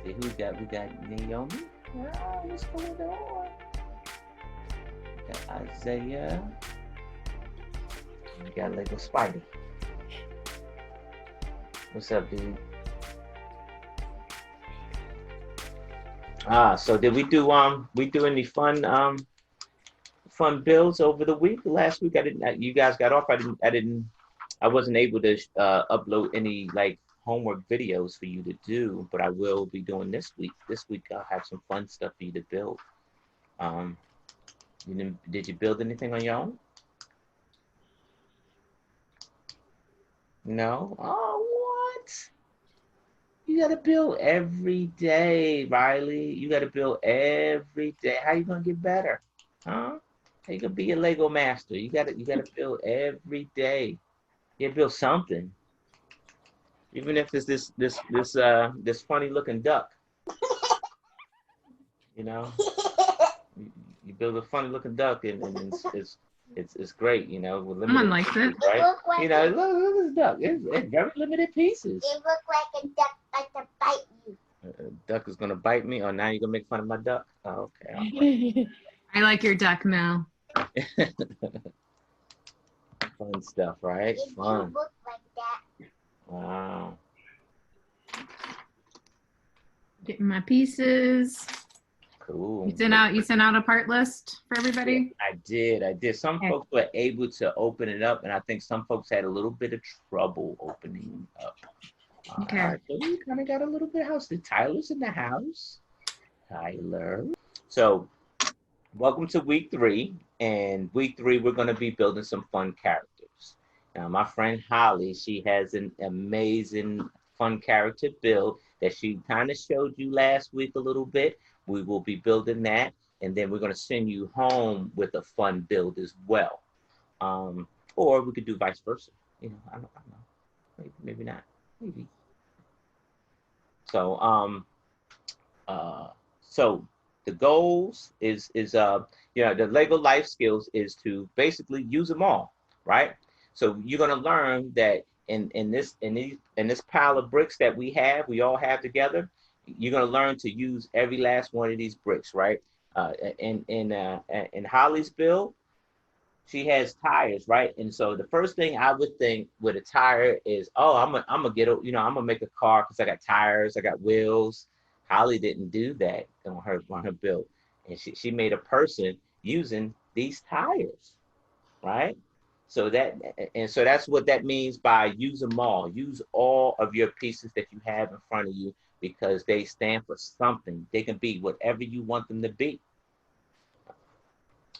see who we got. We got Naomi. Oh, what's going on? We got Isaiah. We got Lego Spidey. What's up, dude? So did we do any fun builds over the week? Last week I didn't. You guys got off. I wasn't able to upload any like homework videos for you to do, but I will be doing this week. This week I'll have some fun stuff for you to build. Did you build anything on your own? No? Oh, what? You gotta build every day, Riley. You gotta build every day. How you gonna get better? Huh? How you gonna be a Lego master? You gotta build every day. You build something. Even if it's this funny looking duck. You know? You build a funny looking duck and it's great, you know, with limited Someone likes pieces, it. right? You know, look at this duck. It's very limited pieces. It looks like a duck like to bite you. A duck is gonna bite me. Oh, now you're gonna make fun of my duck. Oh, okay. I like your duck, Mel. Fun stuff, right? It Fun. look like that. Wow. Getting my pieces. Cool. You sent out a part list for everybody? I did. Some Okay. folks were able to open it up, and I think some folks had a little bit of trouble opening it up. Okay. All right, so we kind of got a little bit of house. Tyler's in the house. Tyler. So, welcome to week 3. And week 3, we're going to be building some fun characters. Now, my friend Holly, she has an amazing fun character build that she kind of showed you last week a little bit. We will be building that, and then we're going to send you home with a fun build as well. Or we could do vice versa. You know, I don't know. Maybe not. Maybe. So, so the goals is the Lego life skills is to basically use them all, right? So you're gonna learn that in this pile of bricks that we all have together, you're gonna learn to use every last one of these bricks, right? In Holly's build, she has tires, right? And so the first thing I would think with a tire is, oh, I'm gonna make a car because I got tires, I got wheels. Holly didn't do that on her build, and she made a person using these tires, right? So that's what that means by use them all. Use all of your pieces that you have in front of you because they stand for something. They can be whatever you want them to be.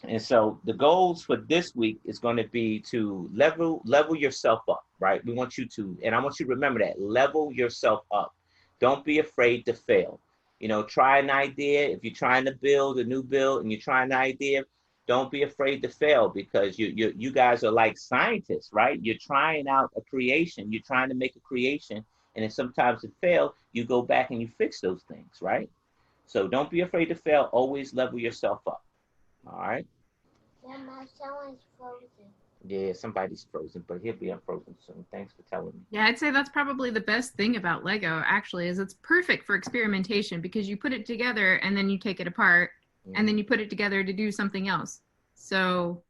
And so the goals for this week is going to be to level yourself up, right? We want you to, and I want you to remember that, level yourself up. Don't be afraid to fail. You know, try an idea. If you're trying to build a new build and you're trying an idea, don't be afraid to fail because you guys are like scientists, right? You're trying out a creation. You're trying to make a creation. And if sometimes it fails, you go back and you fix those things, right? So don't be afraid to fail. Always level yourself up. All right. Yeah, someone's frozen. Yeah, somebody's frozen, but he'll be unfrozen soon. Thanks for telling me. Yeah, I'd say that's probably the best thing about Lego, actually, is it's perfect for experimentation because you put it together and then you take it apart and then you put it together to do something else. So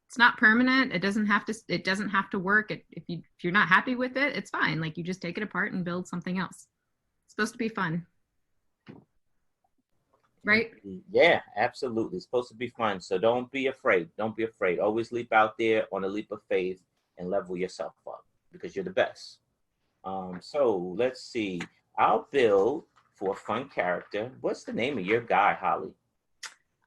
it's not permanent. It doesn't have to work. If you're not happy with it, it's fine. Like you just take it apart and build something else. It's supposed to be fun. Right? Yeah, absolutely. It's supposed to be fun. So don't be afraid. Don't be afraid. Always leap out there on a leap of faith and level yourself up because you're the best. So let's see. I'll build for a fun character. What's the name of your guy, Holly?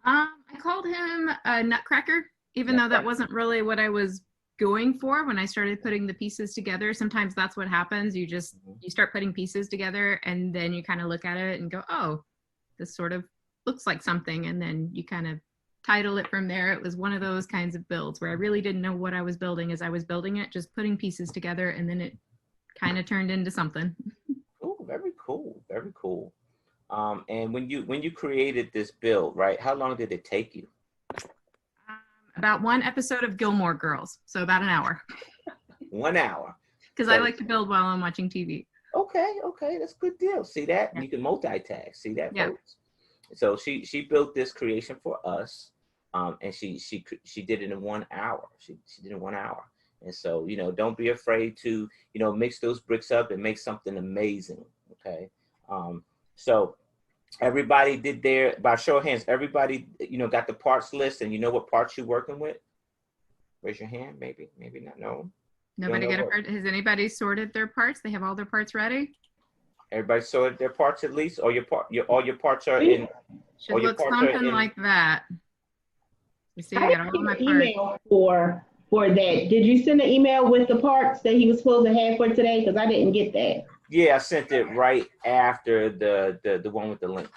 I called him a Nutcracker, even though that wasn't really what I was going for when I started putting the pieces together. Sometimes that's what happens. You start putting pieces together and then you kind of look at it and go, oh, this sort of looks like something, and then you kind of title it from there. It was one of those kinds of builds where I really didn't know what I was building as I was building it, just putting pieces together, and then it kind of turned into something. Oh, very cool, very cool. And when you created this build, right? How long did it take you? About one episode of Gilmore Girls, so about an hour. 1 hour. Because I like to build while I'm watching TV. Okay, that's a good deal. See that? Yeah. You can multitask. See that, Yeah. folks? So she built this creation for us, and she did it in 1 hour. She did it in 1 hour. And so, don't be afraid to, mix those bricks up and make something amazing. Okay. So everybody did their, by show of hands, everybody, got the parts list and you know what parts you're working with? Raise your hand, maybe not. No. Nobody got a part. Has anybody sorted their parts? They have all their parts ready? Everybody sorted their parts at least, or all your parts are in. Should look something like that. You see, I got all my parts. Email for that. Did you send an email with the parts that he was supposed to have for today? Because I didn't get that. Yeah, I sent it right after the one with the link.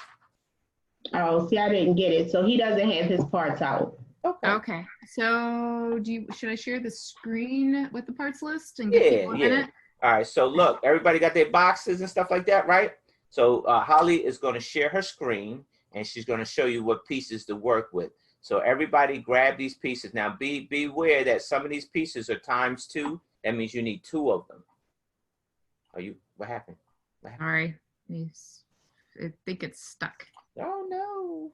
Oh, see, I didn't get it. So he doesn't have his parts out. Okay. So should I share the screen with the parts list and get people in it? All right. So look, everybody got their boxes and stuff like that, right? So Holly is going to share her screen and she's going to show you what pieces to work with. So everybody grab these pieces. Now beware that some of these pieces are ×2. That means you need 2 of them. What happened? Sorry. I think it's stuck. Oh no.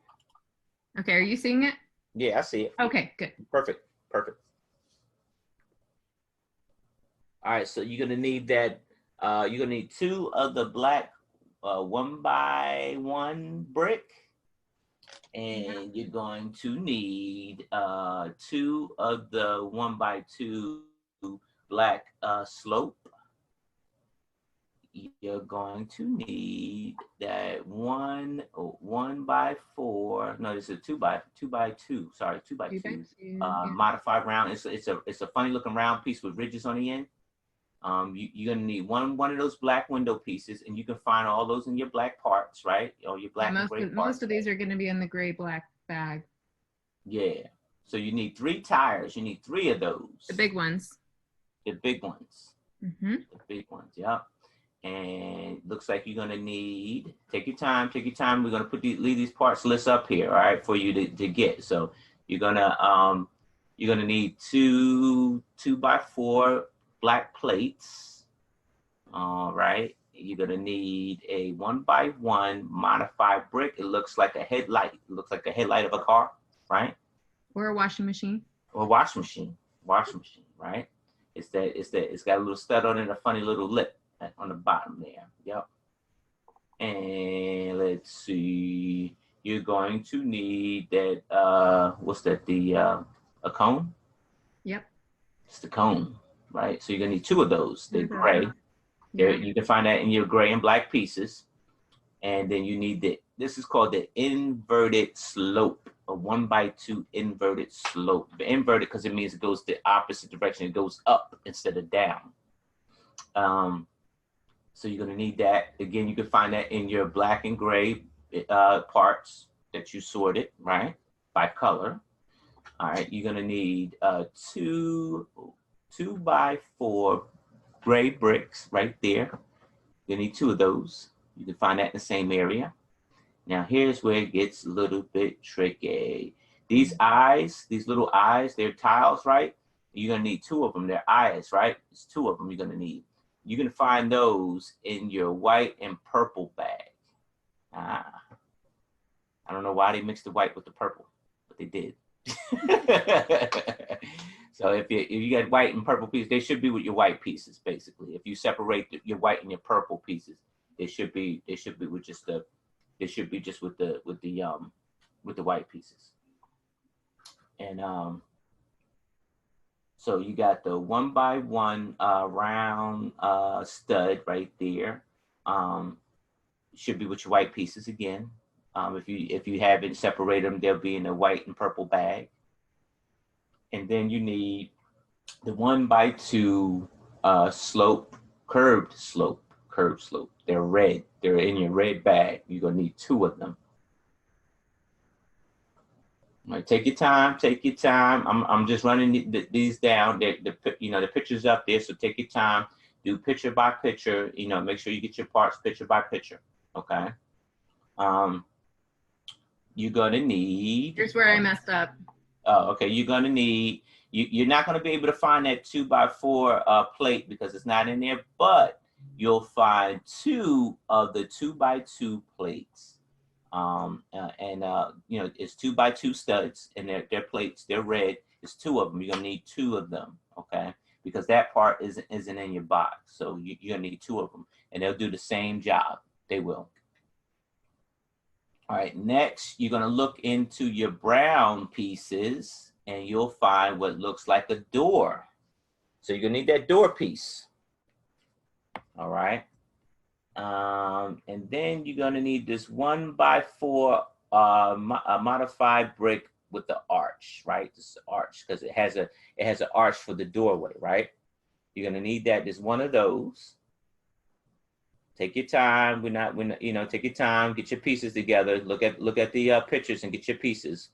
Okay, are you seeing it? Yeah, I see it. Okay, good. Perfect. All right, so you're gonna need that. You're gonna need 2 of the black 1x1 brick, and you're going to need 2 of the 1x2 black slope. You're going to need that 1x4. No, this is 2x2. Sorry, 2x2. Modified round. It's a funny looking round piece with ridges on the end. You're gonna need one of those black window pieces, and you can find all those in your black parts, right? Or your black and gray parts. Most of these are going to be in the gray black bag. Yeah. So you need 3 tires. You need 3 of those. The big ones. The big ones. Mm-hmm. The big ones. Yep. And looks like you're gonna need. Take your time. We're gonna leave these parts lists up here, all right, for you to get. So you're gonna need 2 2x4 black plates. All right. You're gonna need a 1x1 modified brick. It looks like a headlight. It looks like the headlight of a car, right? Or a washing machine. Or a washing machine, right? It's got a little stud on it, a funny little lip on the bottom there. Yep. And let's see. You're going to need that. What's that? A cone. Yep. It's the cone. Right, so you're gonna need 2 of those. They're gray. You can find that in your gray and black pieces. And then you need this is called the inverted slope, a 1x2 inverted slope. The inverted because it means it goes the opposite direction. It goes up instead of down. So you're gonna need that. Again, you can find that in your black and gray parts that you sorted, right, by color. All right, you're gonna need 2 2x4 gray bricks right there. You need 2 of those. You can find that in the same area. Now here's where it gets a little bit tricky. These little eyes, they're tiles, right? You're gonna need 2 of them. They're eyes, right? It's 2 of them you're gonna need. You can find those in your white and purple bag. I don't know why they mixed the white with the purple, but they did. So if you got white and purple pieces, they should be with your white pieces, basically. If you separate your white and your purple pieces, they should be with the white pieces. And so you got the 1x1 round stud right there. Should be with your white pieces again. If you haven't separated them, they'll be in a white and purple bag. And then you need the 1x2 curved slope. They're red. They're in your red bag. You're gonna need 2 of them. All right, take your time. I'm just running these down. The picture's up there, so take your time. Do picture by picture. Make sure you get your parts picture by picture. Okay. You're gonna need. Here's where I messed up. Oh, okay. You're gonna need. You're not gonna be able to find that 2x4 plate because it's not in there. But you'll find 2 of the 2x2 plates. You know, it's 2x2 studs, and they're plates. They're red. It's 2 of them. You're gonna need 2 of them, okay? Because that part isn't in your box, so you're gonna need 2 of them, and they'll do the same job. They will. All right. Next, you're gonna look into your brown pieces, and you'll find what looks like a door. So you're gonna need that door piece. All right. And then you're gonna need this 1x4 modified brick with the arch, right? This arch, because it has an arch for the doorway, right? You're gonna need that. There's one of those. Take your time. We're not, you know, take your time. Get your pieces together. Look at the pictures and get your pieces.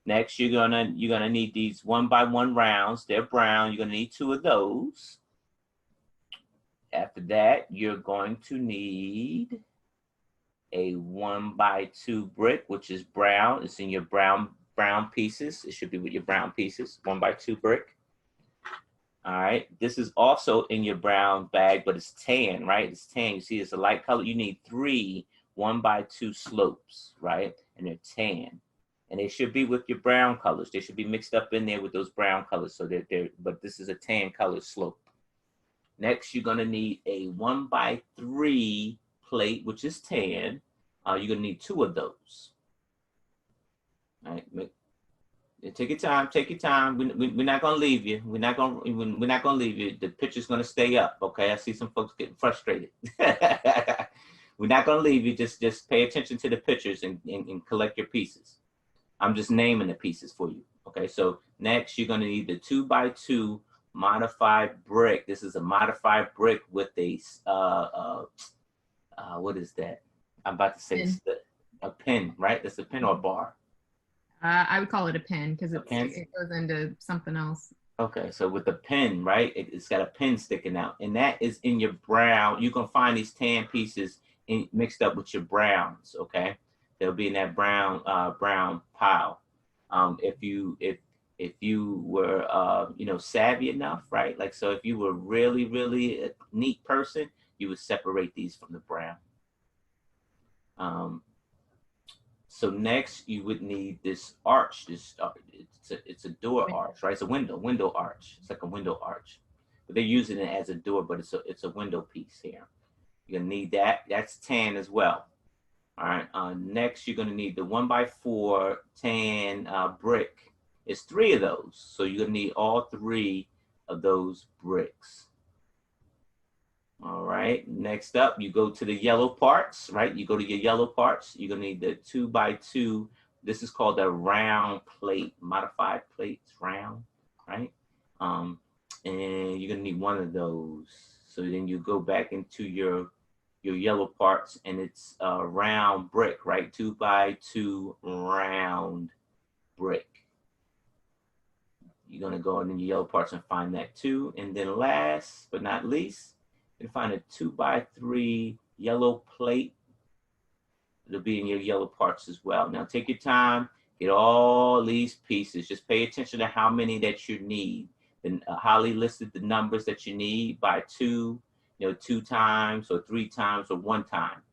Next, you're gonna need these 1x1 rounds. They're brown. You're gonna need 2 of those. After that, you're going to need a 1x2 brick, which is brown. It's in your brown pieces. It should be with your brown pieces. 1x2 brick. All right. This is also in your brown bag, but it's tan, right? It's tan. You see, it's a light color. You need 3 1x2 slopes, right? And they're tan. And they should be with your brown colors. They should be mixed up in there with those brown colors. So but this is a tan color slope. Next, you're gonna need a 1x3 plate, which is tan. You're gonna need 2 of those. All right, take your time. Take your time. We're not gonna leave you. We're not gonna leave you. The picture's gonna stay up. Okay, I see some folks getting frustrated. We're not gonna leave you. Just pay attention to the pictures and collect your pieces. I'm just naming the pieces for you. Okay, so next you're gonna need the 2x2 modified brick. This is a modified brick with a what is that? I'm about to say a pin, right? That's a pin or a bar. I would call it a pin because it goes into something else. Okay, so with the pin, right? It's got a pin sticking out, and that is in your brown. You can find these tan pieces mixed up with your browns. Okay, they'll be in that brown pile. If you were you know, savvy enough, right? Like, so if you were really a neat person, you would separate these from the brown. So next you would need this arch. It's a door arch, right? It's a window arch. It's like a window arch, but they're using it as a door, but it's a window piece here. You're gonna need that. That's tan as well. All right. Next you're gonna need the 1x4 tan brick. It's 3 of those, so you're gonna need all 3 of those bricks. All right, next up, you go to the yellow parts, right? You go to your yellow parts. You're gonna need the 2x2. This is called a round plate, modified plates, round, right? And you're gonna need 1 of those. So then you go back into your yellow parts, and it's a round brick, right? 2x2 round brick. You're gonna go in your yellow parts and find that too. And then last but not least, you find a 2x3 yellow plate. It'll be in your yellow parts as well. Now take your time, get all these pieces. Just pay attention to how many that you need. And Holly listed the numbers that you need by 2, you know, 2 times or 3 times or 1 time.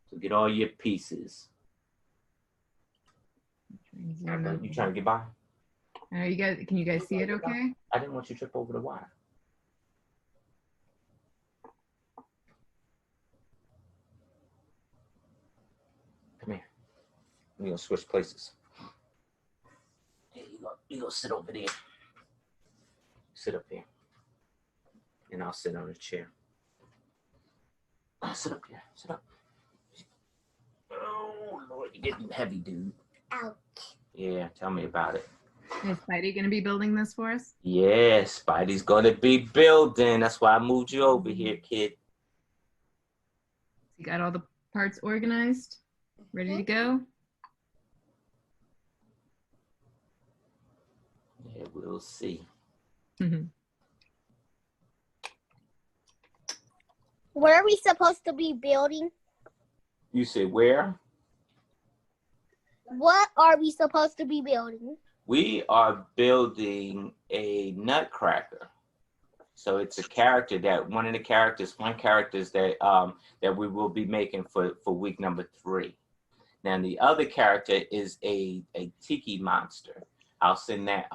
So get all your pieces. You trying to get by? You guys, can you guys see it okay? I didn't want you to trip over the wire. Come here. We're gonna switch places. Hey, you go sit over there. Sit up there. And I'll sit on the chair. Sit up here. Sit up. Oh Lord, you're getting heavy, dude. Ouch. Yeah, tell me about it. Is Spidey going to be building this for us? Yeah, Spidey's gonna be building. That's why I moved you over here, kid. You got all the parts organized? Ready to go? Yeah, we'll see. Where are we supposed to be building? You said where? What are we supposed to be building? We are building a nutcracker. So it's a character that one characters that we will be making for week number 3. Now the other character is a Tiki Monster. I'll send that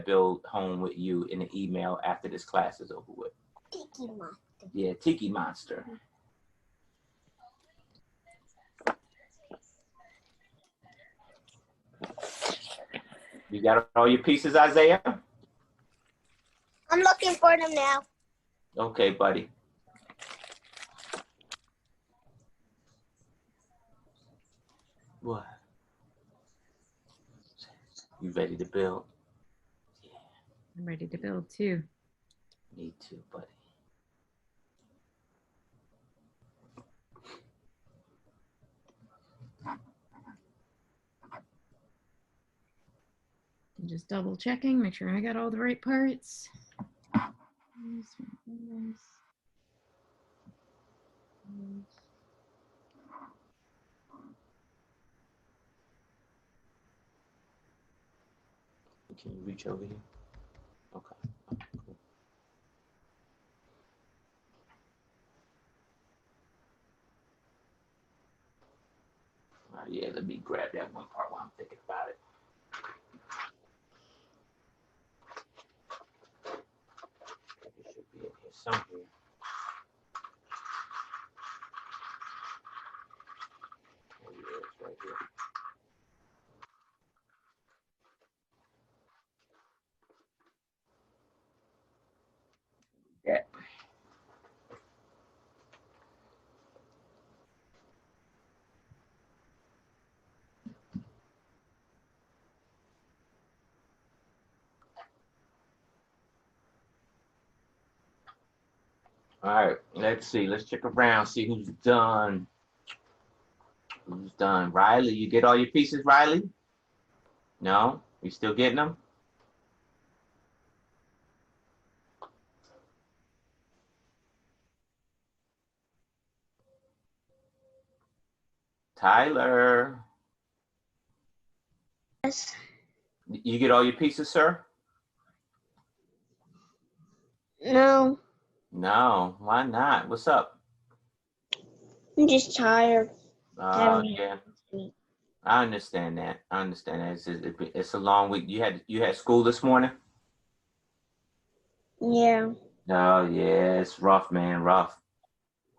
build home with you in an email after this class is over with. Tiki Monster. Yeah, Tiki Monster. You got all your pieces, Isaiah? I'm looking for them now. Okay, buddy. What? You ready to build? Yeah. I'm ready to build too. Me too, buddy. I'm just double checking, make sure I got all the right parts. Can you reach over here? Okay. Cool. Yeah, let me grab that one part while I'm thinking about it. It should be in here somewhere. Oh, yeah, it's right here. Yeah. All right, let's see. Let's check around, see who's done. Who's done? Riley, you get all your pieces, Riley? No? You still getting them? Tyler, Yes. you get all your pieces, sir? No, No, why not? What's up? I'm just tired. Yeah, I understand that. I understand that. It's a long week. You had school this morning? Yeah. Oh yeah, it's rough, man, rough.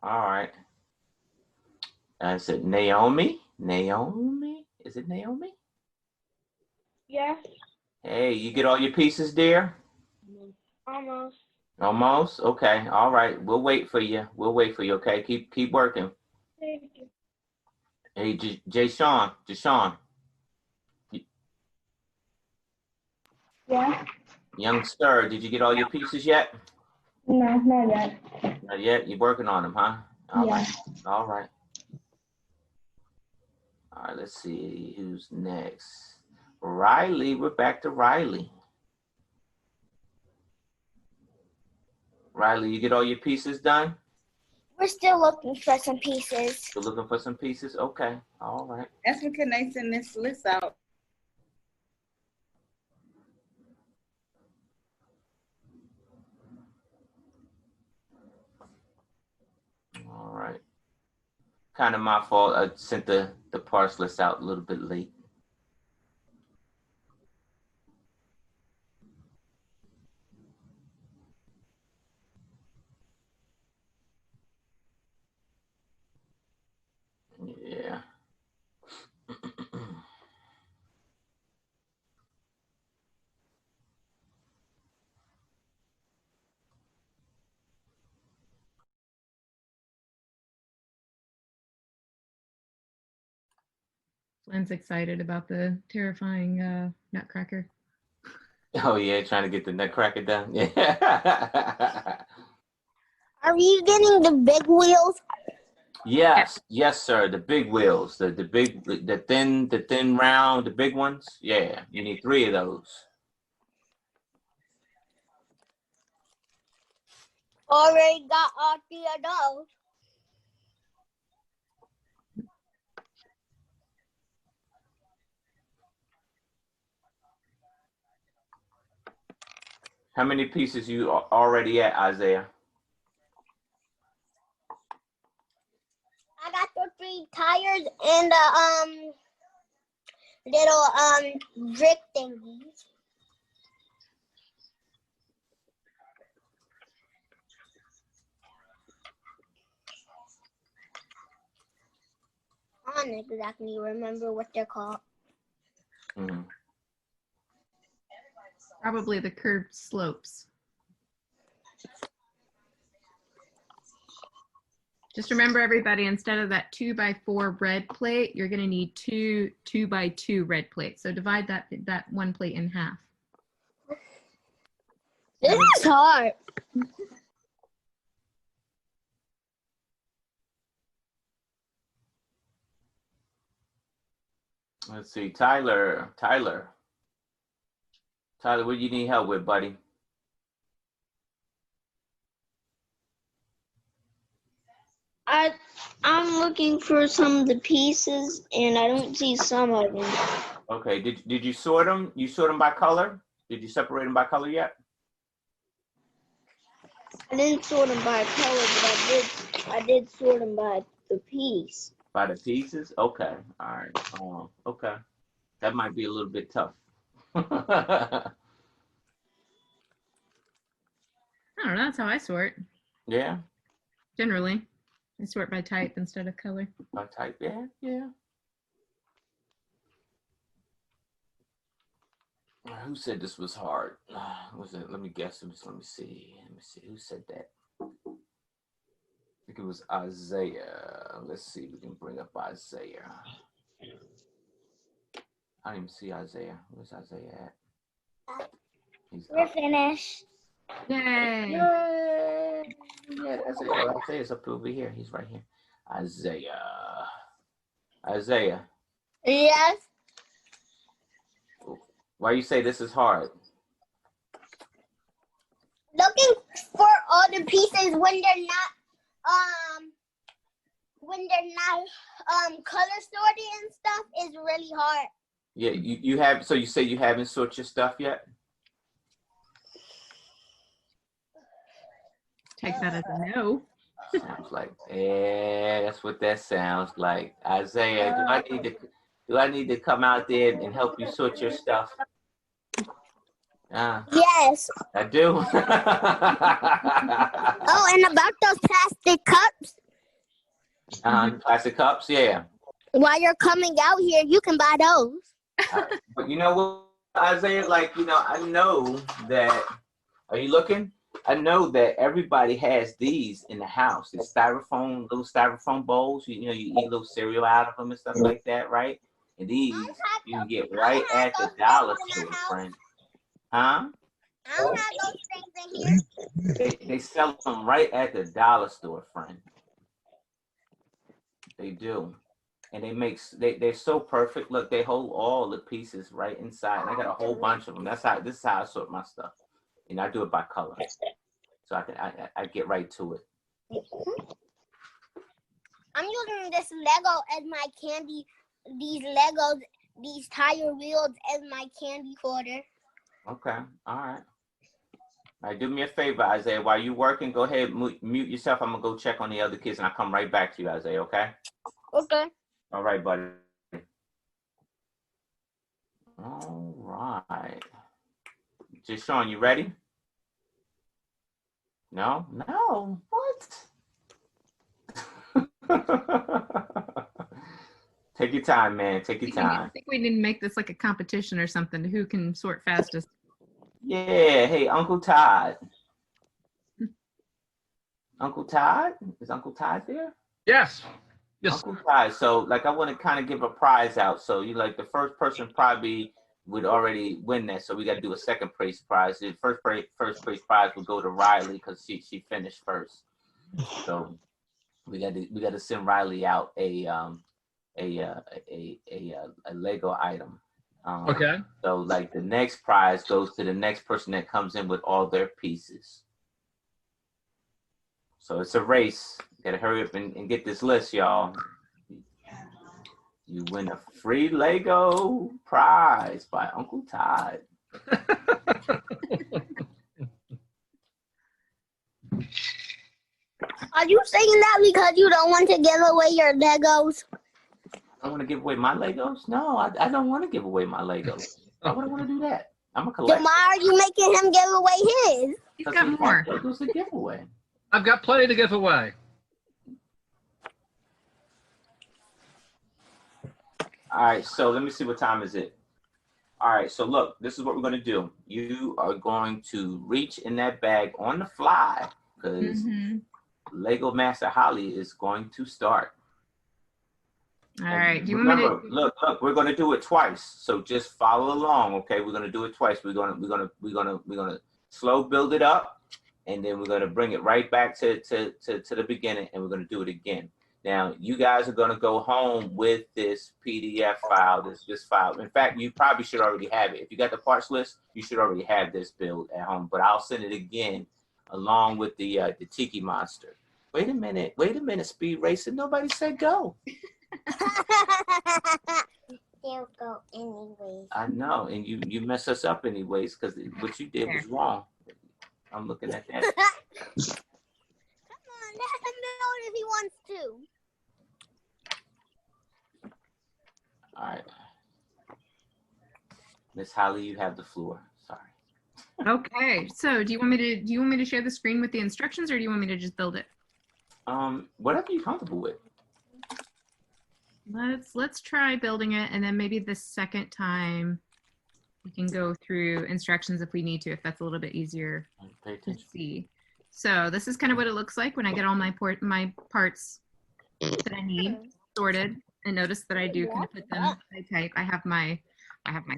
All right. Is it Naomi? Naomi? Is it Naomi? Yeah. Hey, you get all your pieces, dear? Almost. Almost? Okay. All right. We'll wait for you. We'll wait for you. Okay. Keep working. Thank you. Hey, Deshaun. Yeah. Young sir, did you get all your pieces yet? No, not yet. Not yet. You're working on them, huh? All right. All right. All right. Let's see who's next. Riley. We're back to Riley. Riley, you get all your pieces done? We're still looking for some pieces. You're looking for some pieces? Okay. All right. That's when can they send this list out? All right. Kind of my fault. I sent the parts list out a little bit late. Yeah. Lynn's excited about the terrifying nutcracker. Oh yeah, trying to get the nutcracker done. Yeah. Are you getting the big wheels? Yes, sir. The big wheels, the thin round, the big ones. Yeah, you need 3 of those. Already got all 3 of those. How many pieces you already at, Isaiah? I got the 3 tires and the little brick thingies. I don't exactly remember what they're called. Mm-hmm. Probably the curved slopes. Just remember, everybody, instead of that 2x4 red plate, you're going to need 2x2 red plates. So divide that one plate in half. This is hard. Let's see, Tyler, what do you need help with, buddy? I'm looking for some of the pieces, and I don't see some of them. Okay, did you sort them? You sort them by color? Did you separate them by color yet? I didn't sort them by color, but I did sort them by the piece. By the pieces? Okay, all right. Okay, that might be a little bit tough. I don't know. That's how I sort. Yeah. Generally, I sort by type instead of color. By type, yeah. Who said this was hard? Was it? Let me guess. Let me see. Who said that? I think it was Isaiah. Let's see if we can bring up Isaiah. I don't even see Isaiah. Where's Isaiah at? We're finished. Yay! Yeah, that's it. Isaiah's up over here. He's right here. Isaiah. Yes. Why you say this is hard? Looking for all the pieces when they're not color sorted and stuff is really hard. Yeah, you have. So you say you haven't sorted your stuff yet? Take that as a no. Sounds like, yeah, that's what that sounds like. Isaiah, do I need to come out there and help you sort your stuff? Yes. I do. Oh, and about those plastic cups. Plastic cups, yeah. While you're coming out here, you can buy those. But you know what, Isaiah? Like, I know that. Are you looking? I know that everybody has these in the house. These little styrofoam bowls. You eat a little cereal out of them and stuff like that, right? And these you can get right at the dollar store, friend. Huh? I don't have those things in here. They sell them right at the dollar store, friend. They do. And they're so perfect. Look, they hold all the pieces right inside. And I got a whole bunch of them. This is how I sort my stuff. I do it by color. So I get right to it. I'm using this Lego as my candy, these tire wheels as my candy holder. Okay, all right. All right, do me a favor, Isaiah. While you're working, go ahead, mute yourself. I'm going to go check on the other kids, and I'll come right back to you, Isaiah, okay? Okay. All right, buddy. All right. Just Sean, you ready? No? What? Take your time, man. Take your time. I think we need to make this like a competition or something. Who can sort fastest? Yeah. Hey, Uncle Todd. Uncle Todd? Is Uncle Todd there? Yes. Uncle Todd. So, I want to kind of give a prize out. So, the first person probably would already win that. So we got to do a second place prize. The first place prize would go to Riley because she finished first. So we got to send Riley out a Lego item. Okay. So the next prize goes to the next person that comes in with all their pieces. So it's a race. Got to hurry up and get this list, y'all. You win a free Lego prize by Uncle Todd. Are you saying that because you don't want to give away your Legos? I want to give away my Legos? No, I don't want to give away my Legos. Why would I want to do that? I'm a Then collector. why are you making him give away his? He's got more. Legos to give away. I've got plenty to give away. All right, so let me see what time is it. All right, so look, this is what we're going to do. You are going to reach in that bag on the fly because Lego Master Holly is going to start. All right. Do you Remember, want me to look, we're going to do it twice. So just follow along, okay? We're going to do it twice. We're going to slow build it up, and then we're going to bring it right back to the beginning, and we're going to do it again. Now, you guys are going to go home with this PDF file, this file. In fact, you probably should already have it. If you got the parts list, you should already have this build at home, but I'll send it again along with the Tiki Monster. Wait a minute, Speed Racer. Nobody said go. They'll go anyways. I know, and you mess us up anyways because what you did was wrong. I'm looking at that. Come on, let him know if he wants to. All right, Miss Holly, you have the floor. Sorry. Okay. So do you want me to share the screen with the instructions, or do you want me to just build it? Whatever you're comfortable with. Let's try building it, and then maybe the second time we can go through instructions if we need to, if that's a little bit easier Pay to attention. see. So this is kind of what it looks like when I get all my parts that I need sorted. And notice that I do kind of put them by type. I have my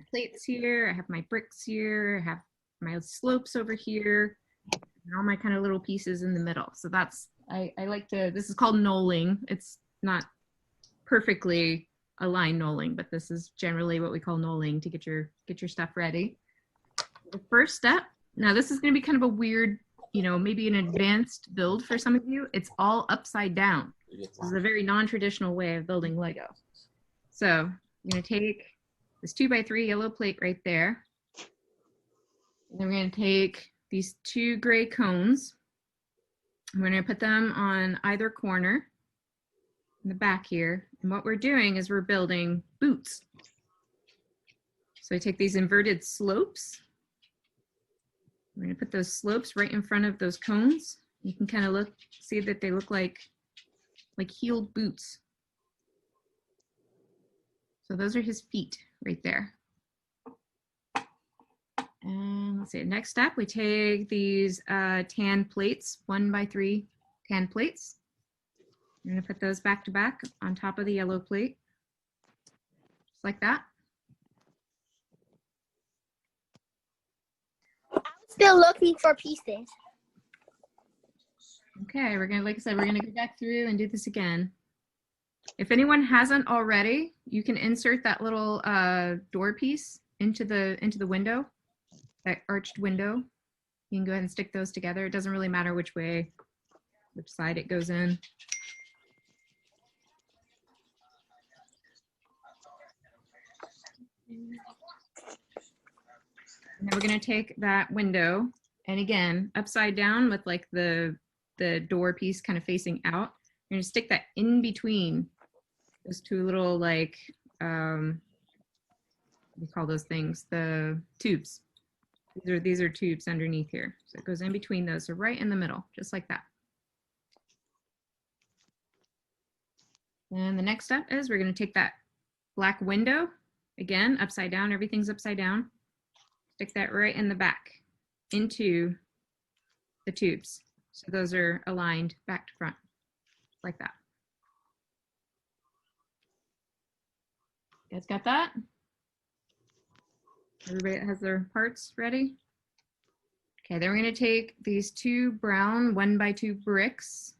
plates here, I have my bricks here, I have my slopes over here, and all my kind of little pieces in the middle. So that's I like to, this is called knolling. It's not perfectly aligned knolling, but this is generally what we call knolling to get your stuff ready. The first step, now this is going to be kind of a weird, maybe an advanced build for some of you. It's all upside down. This is a very non-traditional way of building Lego. So I'm going to take this 2x3 yellow plate right there. And then we're going to take these 2 gray cones. We're going to put them on either corner in the back here. And what we're doing is we're building boots. So I take these inverted slopes. We're going to put those slopes right in front of those cones. You can kind of see that they look like heeled boots. So those are his feet right there. And let's see, next step, we take these tan plates, 1x3 tan plates. We're gonna put those back to back on top of the yellow plate, just like that. I'm still looking for pieces. Okay, we're gonna, like I said, we're gonna go back through and do this again. If anyone hasn't already, you can insert that little door piece into the window, that arched window. You can go ahead and stick those together. It doesn't really matter which side it goes in. Now we're gonna take that window, and again, upside down with like the door piece kind of facing out. You're gonna stick that in between those 2 little, like, what do you call those things? The tubes. These are tubes underneath here. So it goes in between those, so right in the middle, just like that. And the next step is we're gonna take that black window, again, upside down, everything's upside down. Stick that right in the back into the tubes. So those are aligned back to front, like that. You guys got that? Everybody that has their parts ready? Okay, then we're gonna take these 2 brown 1x2 bricks.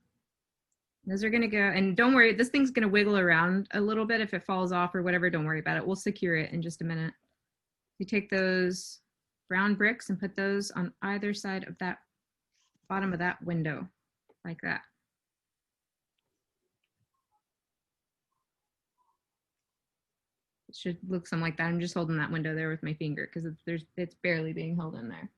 Those are gonna go, and don't worry, this thing's gonna wiggle around a little bit. If it falls off or whatever, don't worry about it. We'll secure it in just a minute. You take those brown bricks and put those on either side of that bottom of that window, like that. It should look something like that. I'm just holding that window there with my finger because it's barely being held in there.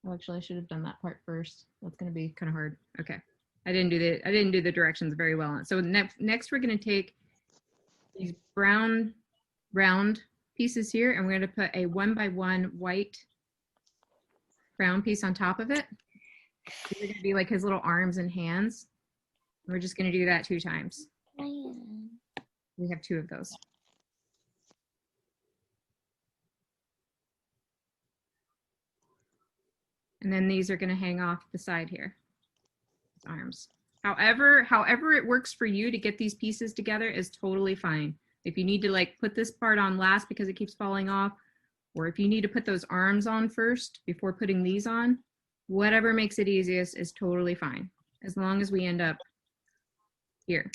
Oh, actually, I should have done that part first. That's going to be kind of hard. Okay. I didn't do the directions very well. So next we're going to take these brown round pieces here, and we're going to put a 1x1 white brown piece on top of it. These are going to be like his little arms and hands. We're just going to do that 2 times. We have 2 of those. And then these are going to hang off the side here, his arms. However it works for you to get these pieces together is totally fine. If you need to like put this part on last because it keeps falling off, or if you need to put those arms on first before putting these on, whatever makes it easiest is totally fine, as long as we end up here.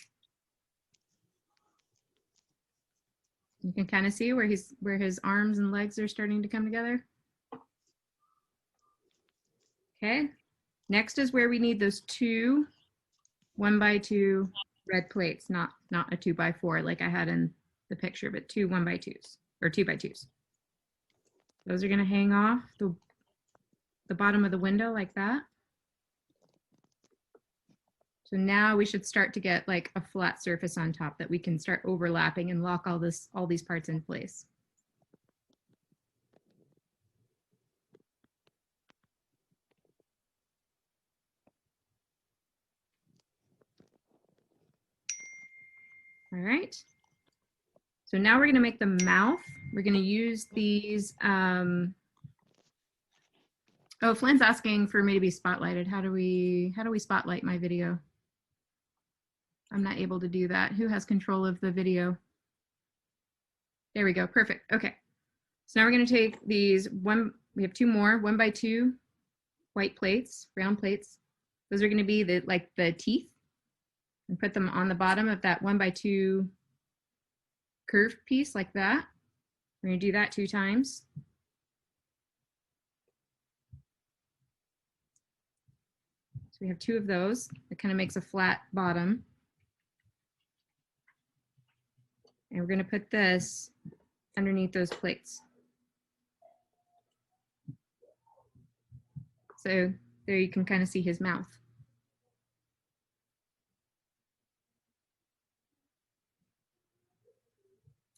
You can kind of see where his arms and legs are starting to come together. Okay, next is where we need those 2 1x2 red plates, not a 2x4 like I had in the picture, but 2 1x2s or 2x2s. Those are going to hang off the bottom of the window like that. So now we should start to get like a flat surface on top that we can start overlapping and lock all these parts in place. All right. So now we're going to make the mouth. We're going to use these. Oh, Flynn's asking for me to be spotlighted. How do we spotlight my video? I'm not able to do that. Who has control of the video? There we go. Perfect. Okay. So now we're going to take these we have 2 more 1x2 white plates, round plates. Those are going to be the teeth, and put them on the bottom of that 1x2 curved piece like that. We're going to do that 2 times. So we have 2 of those. It kind of makes a flat bottom. And we're going to put this underneath those plates. So there you can kind of see his mouth.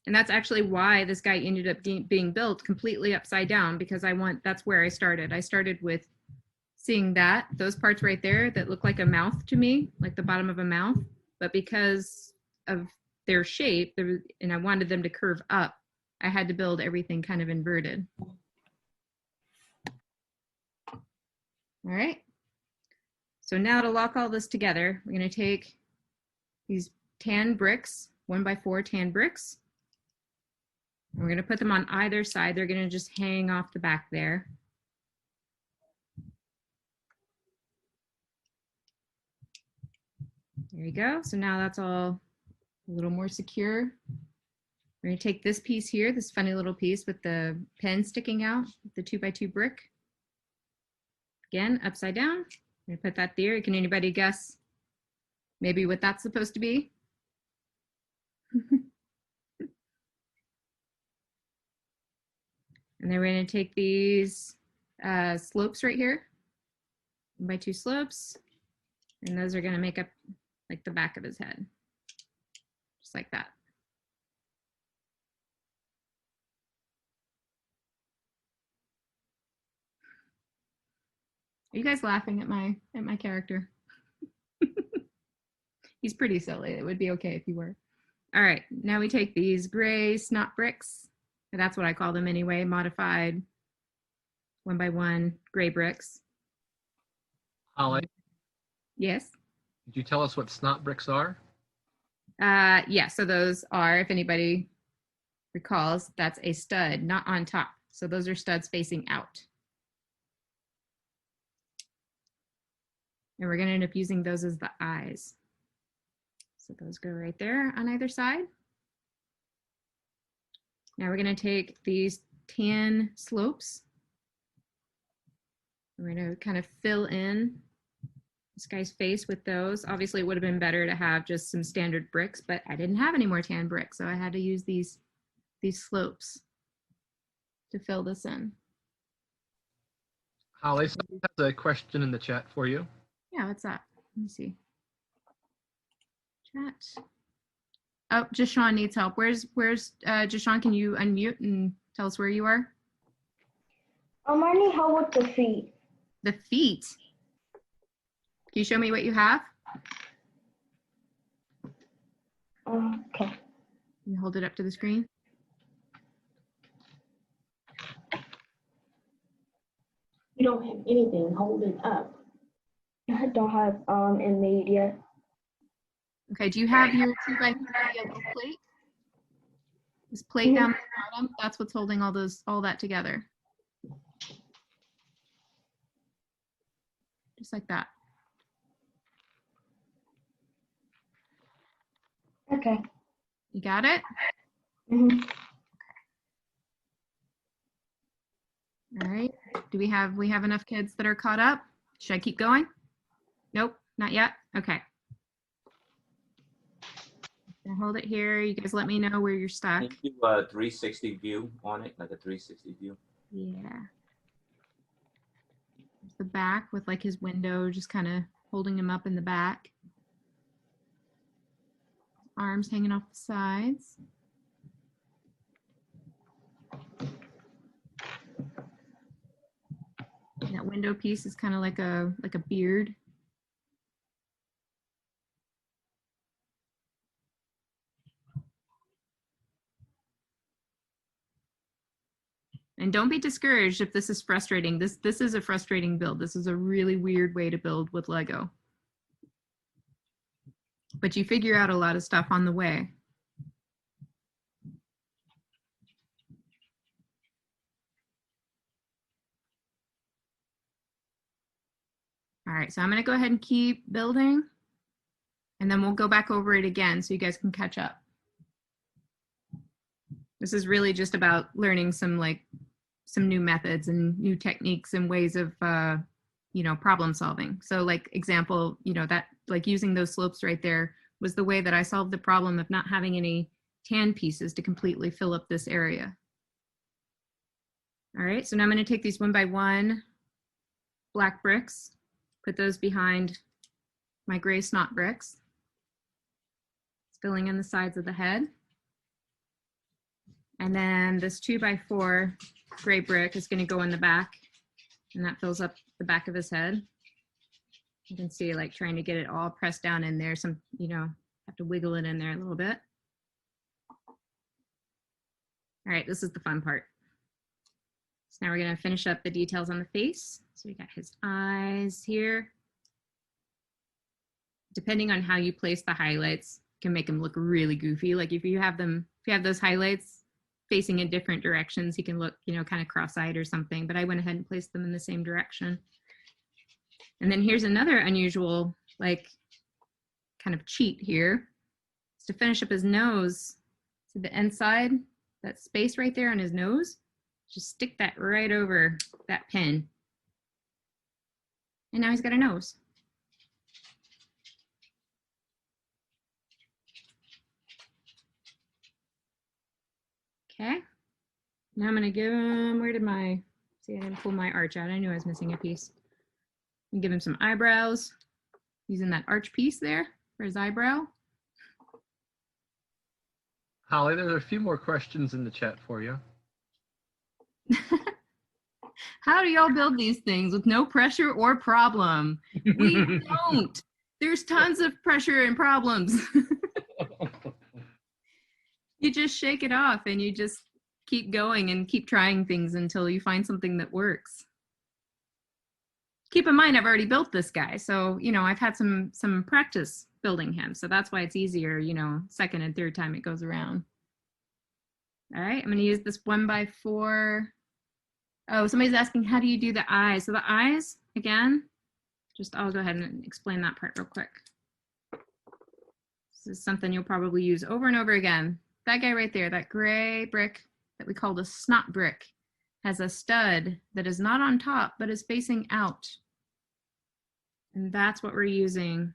And that's actually why this guy ended up being built completely upside down, because that's where I started. I started with seeing those parts right there that look like a mouth to me, like the bottom of a mouth. But because of their shape, and I wanted them to curve up, I had to build everything kind of inverted. All right. So now to lock all this together, we're going to take these tan bricks, 1x4 tan bricks. And we're going to put them on either side. They're going to just hang off the back there. There you go. So now that's all a little more secure. We're going to take this piece here, this funny little piece with the pin sticking out, the 2x2 brick. Again, upside down. I'm going to put that there. Can anybody guess maybe what that's supposed to be? And then we're going to take these slopes right here, 1x2 slopes, and those are going to make up like the back of his head, just like that. Are you guys laughing at my character? He's pretty silly. It would be okay if you were. All right, now we take these gray snot bricks. That's what I call them anyway, modified 1x1 gray bricks. Holly, Yes? did you tell us what snot bricks are? Yeah, so those are, if anybody recalls, that's a stud, not on top. So those are studs facing out. And we're going to end up using those as the eyes. So those go right there on either side. Now we're going to take these tan slopes. We're going to kind of fill in this guy's face with those. Obviously, it would have been better to have just some standard bricks, but I didn't have any more tan bricks, so I had to use these slopes to fill this in. Holly, somebody has a question in the chat for you. Yeah, what's that? Let me see. Chat. Oh, Jashawn needs help. Where's Jashawn? Can you unmute and tell us where you are? I need help with the feet. The feet. Can you show me what you have? Okay. Can you hold it up to the screen? You don't have anything holding up. I don't have it made yet. Okay, do you have your 2x3 yellow plate? This plate down the bottom, that's what's holding all that together. Just like that. Okay. You got it? Mm-hmm. All right. Do we have enough kids that are caught up? Should I keep going? Nope, not yet. Okay. Gonna hold it here. You guys let me know where you're stuck. Can you do a 360 view on it, like a 360 view? Yeah. There's the back with like his window, just kind of holding him up in the back. Arms hanging off the sides. And that window piece is kind of like a beard. And don't be discouraged if this is frustrating. This is a frustrating build. This is a really weird way to build with Lego. But you figure out a lot of stuff on the way. All right, so I'm gonna go ahead and keep building, and then we'll go back over it again so you guys can catch up. This is really just about learning some new methods and new techniques and ways of problem solving. So like example, that like using those slopes right there was the way that I solved the problem of not having any tan pieces to completely fill up this area. All right, so now I'm going to take these 1 by 1 black bricks, put those behind my gray snot bricks, filling in the sides of the head. And then this 2 by 4 gray brick is going to go in the back, and that fills up the back of his head. You can see like trying to get it all pressed down in there. Some, have to wiggle it in there a little bit. All right, this is the fun part. So now we're going to finish up the details on the face. So we got his eyes here. Depending on how you place the highlights, can make him look really goofy. Like if you have those highlights facing in different directions, he can look, kind of cross-eyed or something, but I went ahead and placed them in the same direction. And then here's another unusual, like, kind of cheat here. Is to finish up his nose. So the inside, that space right there on his nose, just stick that right over that pin. And now he's got a nose. Okay. Now I'm gonna give him, I didn't pull my arch out. I knew I was missing a piece. And give him some eyebrows, using that arch piece there for his eyebrow. Holly, there are a few more questions in the chat for you. How do y'all build these things with no pressure or problem? We don't. There's tons of pressure and problems. You just shake it off and you just keep going and keep trying things until you find something that works. Keep in mind, I've already built this guy. So, I've had some practice building him. So that's why it's easier, second and third time it goes around. All right, I'm gonna use this 1 by 4. Oh, somebody's asking, how do you do the eyes? So the eyes, again, I'll go ahead and explain that part real quick. This is something you'll probably use over and over again. That guy right there, that gray brick that we call the snot brick, has a stud that is not on top, but is facing out. And that's what we're using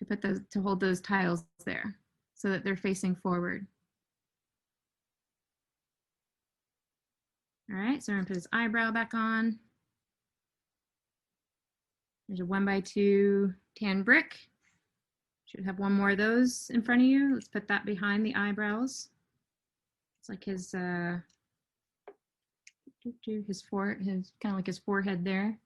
to hold those tiles there so that they're facing forward. All right, so we're gonna put his eyebrow back on. There's a 1x2 tan brick. Should have one more of those in front of you. Let's put that behind the eyebrows. It's like his kind of like his forehead there.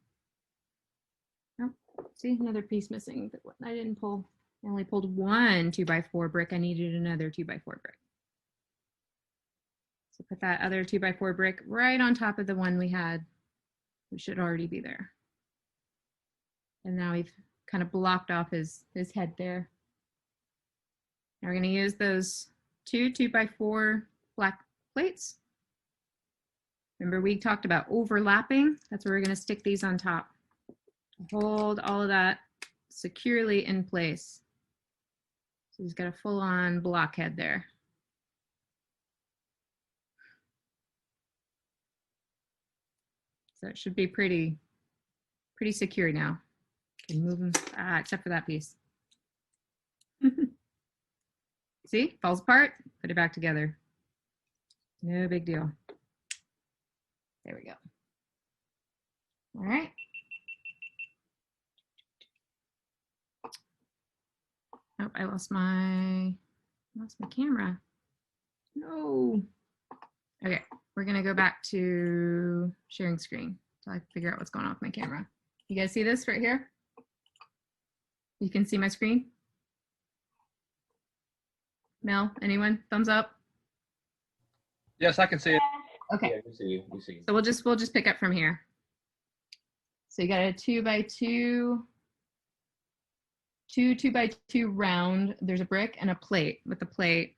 Oh, see, another piece missing. I didn't pull. I only pulled one 2x4 brick. I needed another 2x4 brick. So put that other 2x4 brick right on top of the one we had. It should already be there. And now we've kind of blocked off his head there. Now we're going to use those two 2x4 black plates. Remember, we talked about overlapping. That's where we're going to stick these on top. Hold all of that securely in place. So he's got a full-on blockhead there. So it should be pretty secure now. Can move them, except for that piece. See, falls apart, put it back together. No big deal. There we go. All right. Oh, I lost my camera. No. Okay, we're gonna go back to sharing screen so I can figure out what's going on with my camera. You guys see this right here? You can see my screen? Mel, anyone? Thumbs up? Yes, I can see it. Okay. Yeah, we see you. We see you. So we'll just pick up from here. So you got a 2x2, two 2x2 round. There's a brick and a plate with the plate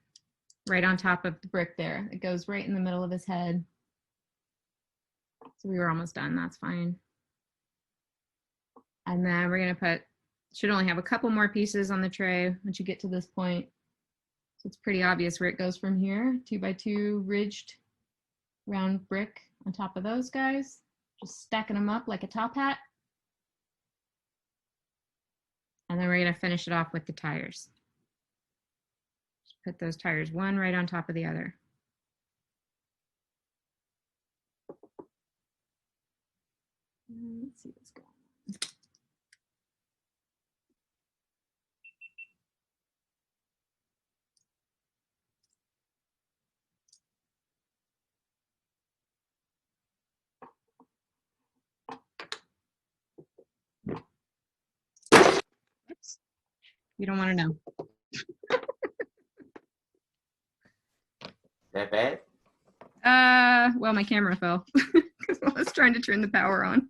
right on top of the brick there. It goes right in the middle of his head. So we were almost done. That's fine. And then we're gonna put, should only have a couple more pieces on the tray once you get to this point. So it's pretty obvious where it goes from here. 2x2 ridged round brick on top of those guys. Just stacking them up like a top hat. And then we're gonna finish it off with the tires. Just put those tires one right on top of the other. Let's see what's going on. Oops. You don't want to know. That bad? Well, my camera fell because I was trying to turn the power on.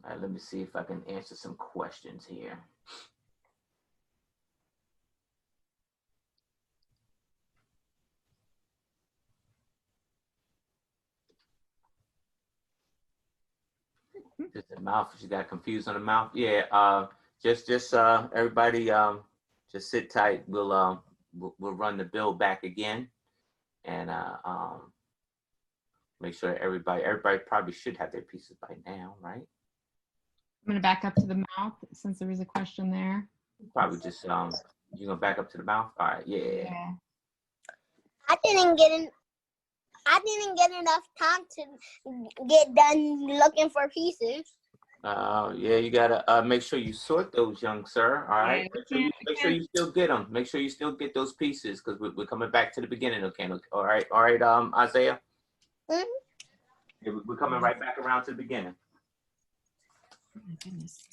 All right, let me see if I can answer some questions here. Just the mouth. She got confused on the mouth. Yeah. Just everybody. Just sit tight. We'll run the bill back again, and make sure everybody probably should have their pieces by now, right? I'm gonna back up to the mouth since there was a question there. Probably just you're gonna back up to the mouth. All right. Yeah. I didn't get enough time to get done looking for pieces. Yeah, you gotta make sure you sort those, young sir. All right, make sure you still get them. Make sure you still get those pieces because we're coming back to the beginning. Okay. All right. Isaiah. Mhm. Yeah, we're coming right back around to the beginning. Oh my goodness.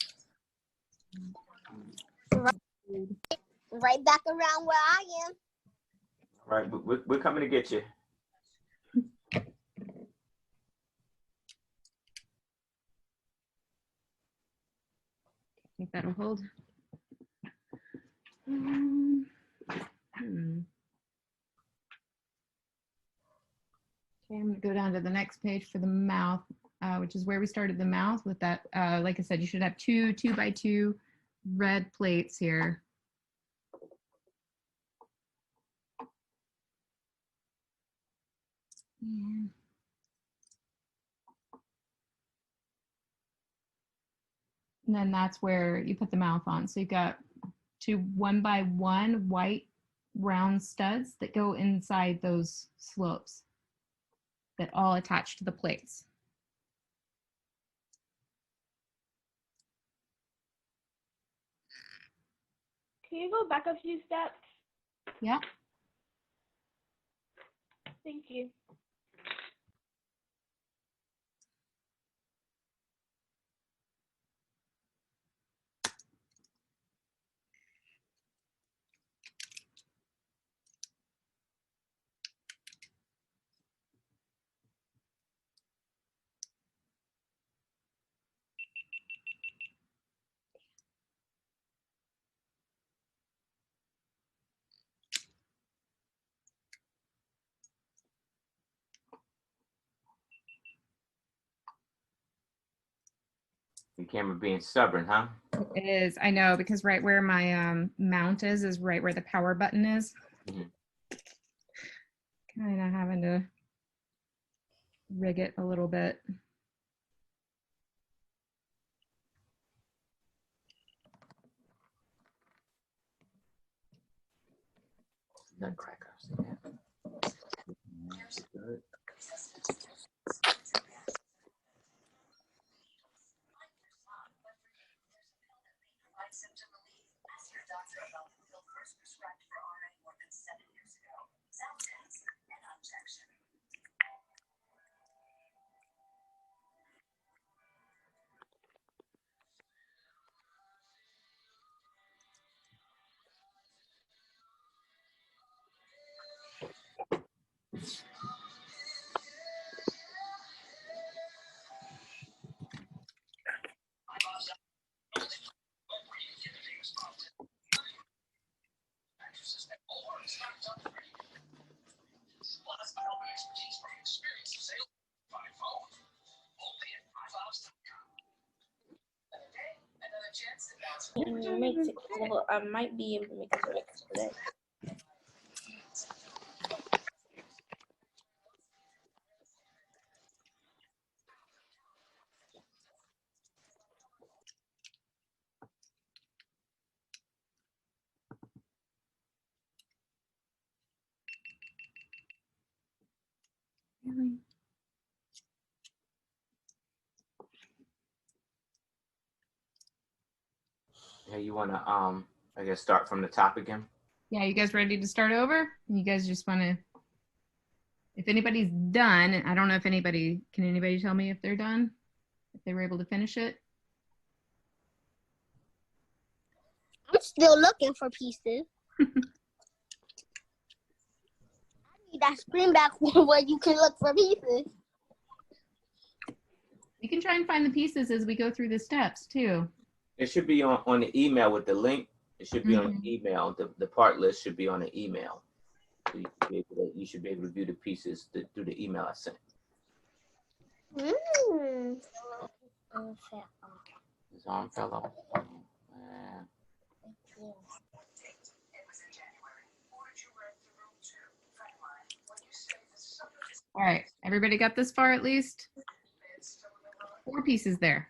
Right back around where I am. All right, we're coming to get you. I think that'll hold. Okay, I'm gonna go down to the next page for the mouth, which is where we started the mouth with that. Like I said, you should have two 2x2 red plates here. And then that's where you put the mouth on. So you've got 2 1x1 white round studs that go inside those slopes that all attach to the plates. Can you go back a few steps? Yeah. Thank you. The camera being stubborn, huh? It is. I know, because right where my mount is right where the power button is. Mhm. Kind of having to rig it a little bit. Nutcracker. See that? Good. Makes it cool. I might be able to make it work today. Really? Yeah, you wanna I guess start from the top again. Yeah, you guys ready to start over? You guys just want to, if anybody's done, I don't know if anybody, can anybody tell me if they're done? If they were able to finish it? I'm still looking for pieces. I need that screen back where you can look for pieces. You can try and find the pieces as we go through the steps too. It should be on the email with the link. It should be on Mhm. the email. The part list should be on the email. So you should be able to view the pieces through the email I sent. His arm fell off. All right, everybody got this far at least? 4 pieces there.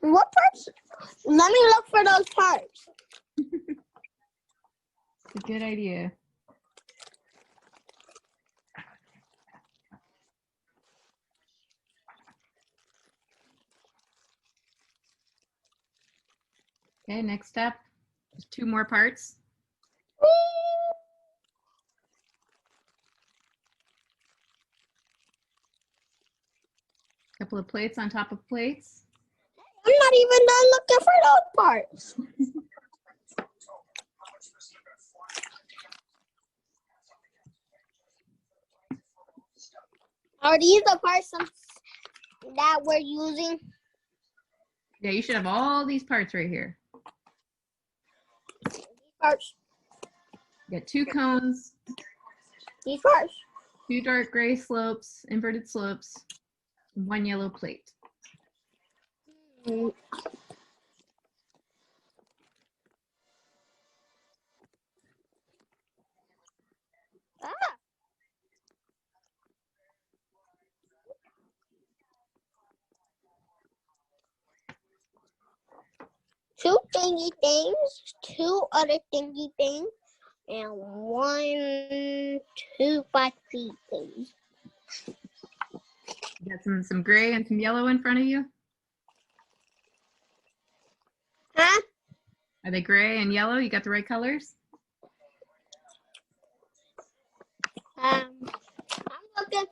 What parts? Let me look for those parts. It's a good idea. Okay, next step. Just 2 more parts. Couple of plates on top of plates. I'm not even done looking for those parts. Are these the parts that we're using? Yeah, you should have all these parts right here. These parts. You got 2 cones, These parts. 2 dark gray slopes, inverted slopes, 1 yellow plate. Ah. thingy things, 2 other thingy things, and 1 2x3 thing. You got some gray and some yellow in front of you? Huh? Are they gray and yellow? You got the right colors? I'm looking.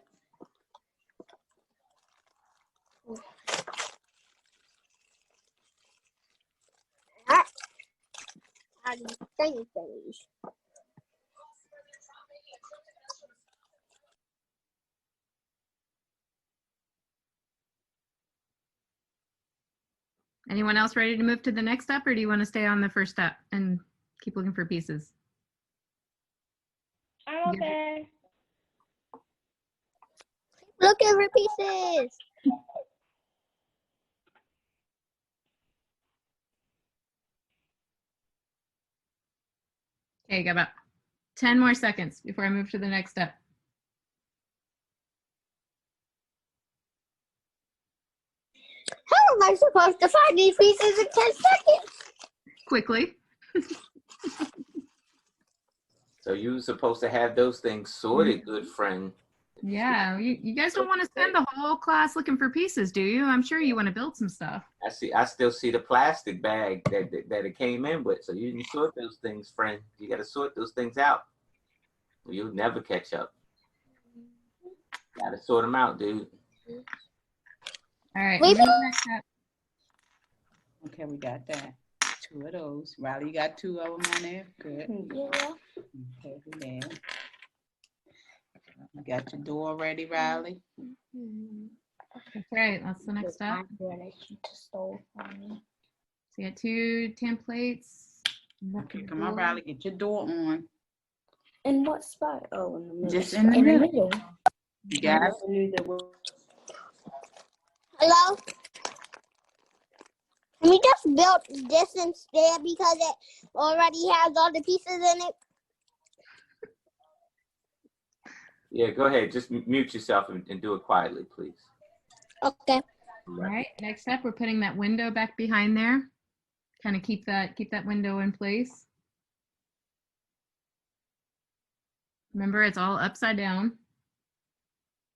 Are these thingy things? Anyone else ready to move to the next step, or do you want to stay on the first step and keep looking for pieces? Okay. Looking for pieces. Okay, got about 10 more seconds before I move to the next step. How am I supposed to find these pieces in 10 seconds? Quickly. So you're supposed to have those things sorted, good friend. Yeah, you guys don't want to spend the whole class looking for pieces, do you? I'm sure you want to build some stuff. I still see the plastic bag that it came in with. So you didn't sort those things, friend. You got to sort those things out. You'll never catch up. Got to sort them out, dude. All right. Maybe- next step. Okay, we got that. 2 of those. Riley, you got 2 of them on there? Good. Yeah. Okay, there. You got your door ready, Riley? Okay, that's the next step. So you got 2 templates. Okay, come on, Riley, get your door on. In what spot? Oh, in the middle. Just in the middle. You got it? Hello? Can we just build this instead because it already has all the pieces in it? Yeah, go ahead. Just mute yourself and do it quietly, please. Okay. All right, next step, we're putting that window back behind there. Kind of keep that window in place. Remember, it's all upside down.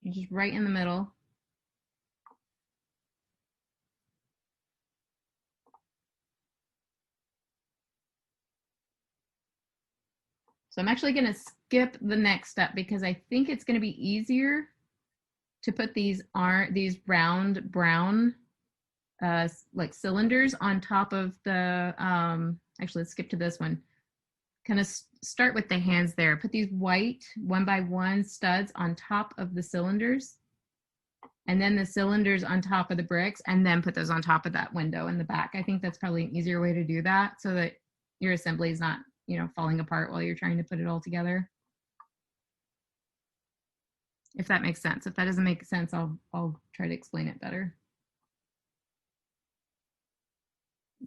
You're just right in the middle. So I'm actually going to skip the next step because I think it's going to be easier to put these round brown like cylinders on top of the, actually let's skip to this one. Kind of start with the hands there. Put these white 1x1 studs on top of the cylinders, and then the cylinders on top of the bricks, and then put those on top of that window in the back. I think that's probably an easier way to do that so that your assembly is not, falling apart while you're trying to put it all together. If that makes sense. If that doesn't make sense, I'll try to explain it better.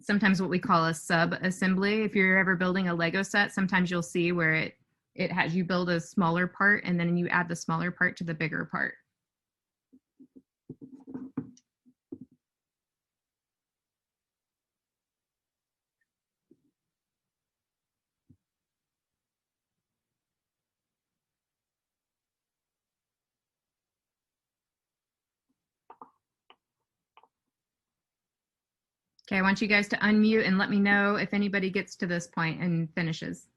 Sometimes what we call a sub-assembly. If you're ever building a Lego set, sometimes you'll see where it has you build a smaller part and then you add the smaller part to the bigger part. Okay, I want you guys to unmute and let me know if anybody gets to this point and finishes.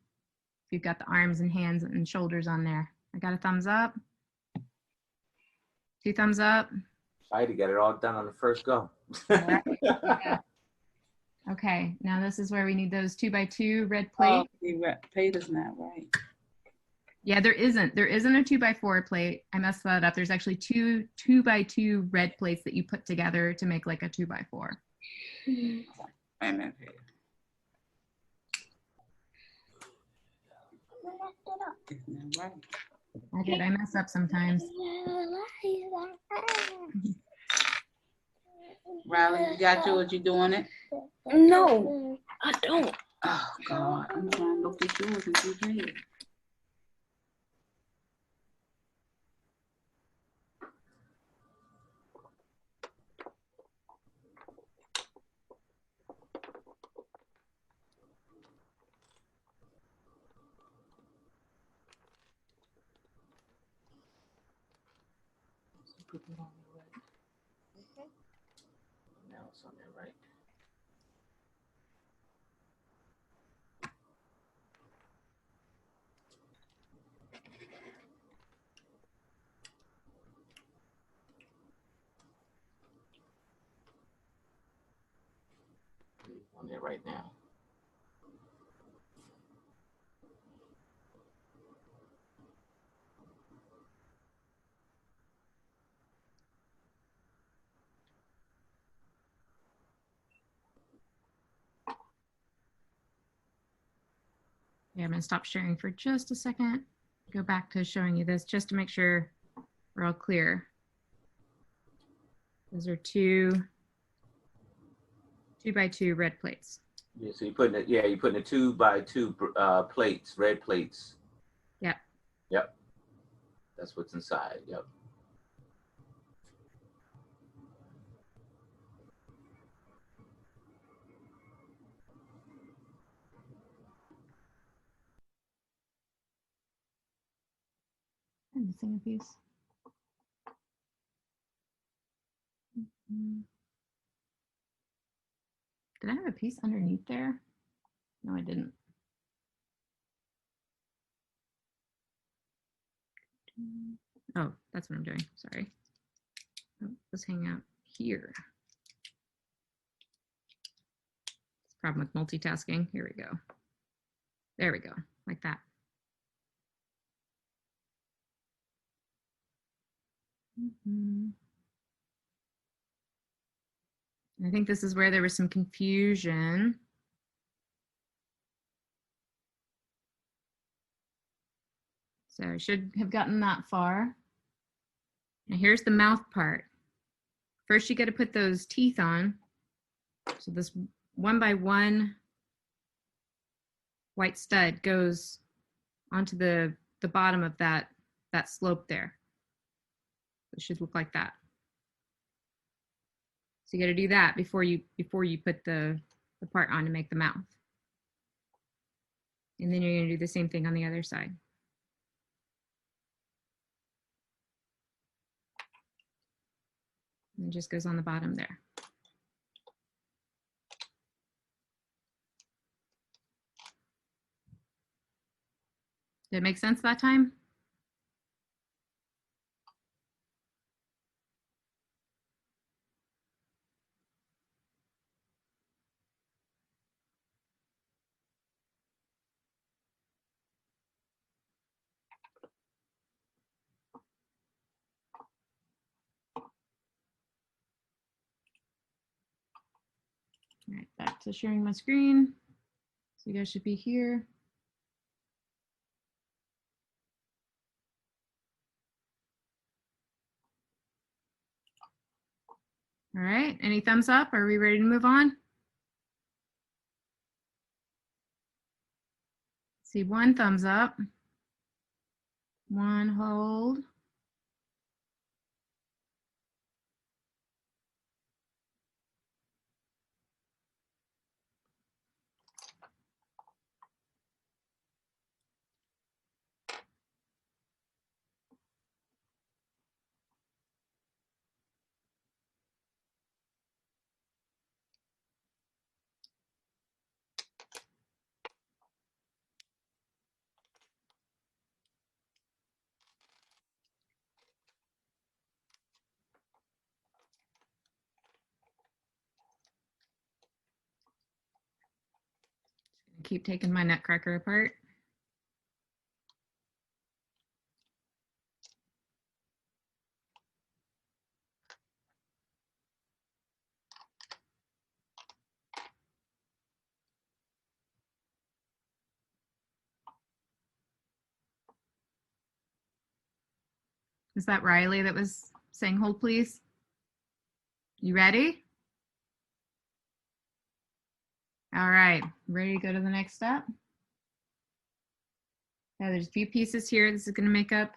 If you've got the arms and hands and shoulders on there. I got a thumbs up. 2 thumbs up. Try to get it all done on the first go. Yeah. Okay, now this is where we need those 2x2 red plate. Oh, the plate is not right. Yeah, there isn't a 2x4 plate. I messed that up. There's actually 2x2 red plates that you put together to make like a 2x4. Wait a minute. It's not right. I did. I mess up sometimes. Riley, you got yours? You doing it? No, I don't. Oh, God. I'm trying to look at yours and see yours. put it on there right. Okay. Now it's on there right. On there right now. Yeah, I'm gonna stop sharing for just a second. Go back to showing you this just to make sure we're all clear. Those are two 2x2 red plates. Yeah, so you're putting it. Yeah, you're putting the 2x2 plates, red plates. Yep. Yep. That's what's inside. Yep. I'm missing a piece. Did I have a piece underneath there? No, I didn't. Oh, that's what I'm doing. Sorry. Oh, let's hang out here. Problem with multitasking. Here we go. There we go, like that. I think this is where there was some confusion. So I should have gotten that far. Now here's the mouth part. First, you got to put those teeth on. So this 1x1 white stud goes onto the bottom of that slope there. It should look like that. So you got to do that before you put the part on to make the mouth. And then you're going to do the same thing on the other side. And it just goes on the bottom there. Did it make sense that time? All right, back to sharing my screen. So you guys should be here. All right, any thumbs up? Are we ready to move on? See one thumbs up. One hold. Keep taking my nutcracker apart. Is that Riley that was saying hold please? You ready? All right, ready to go to the next step? Now there's a few pieces here. This is going to make up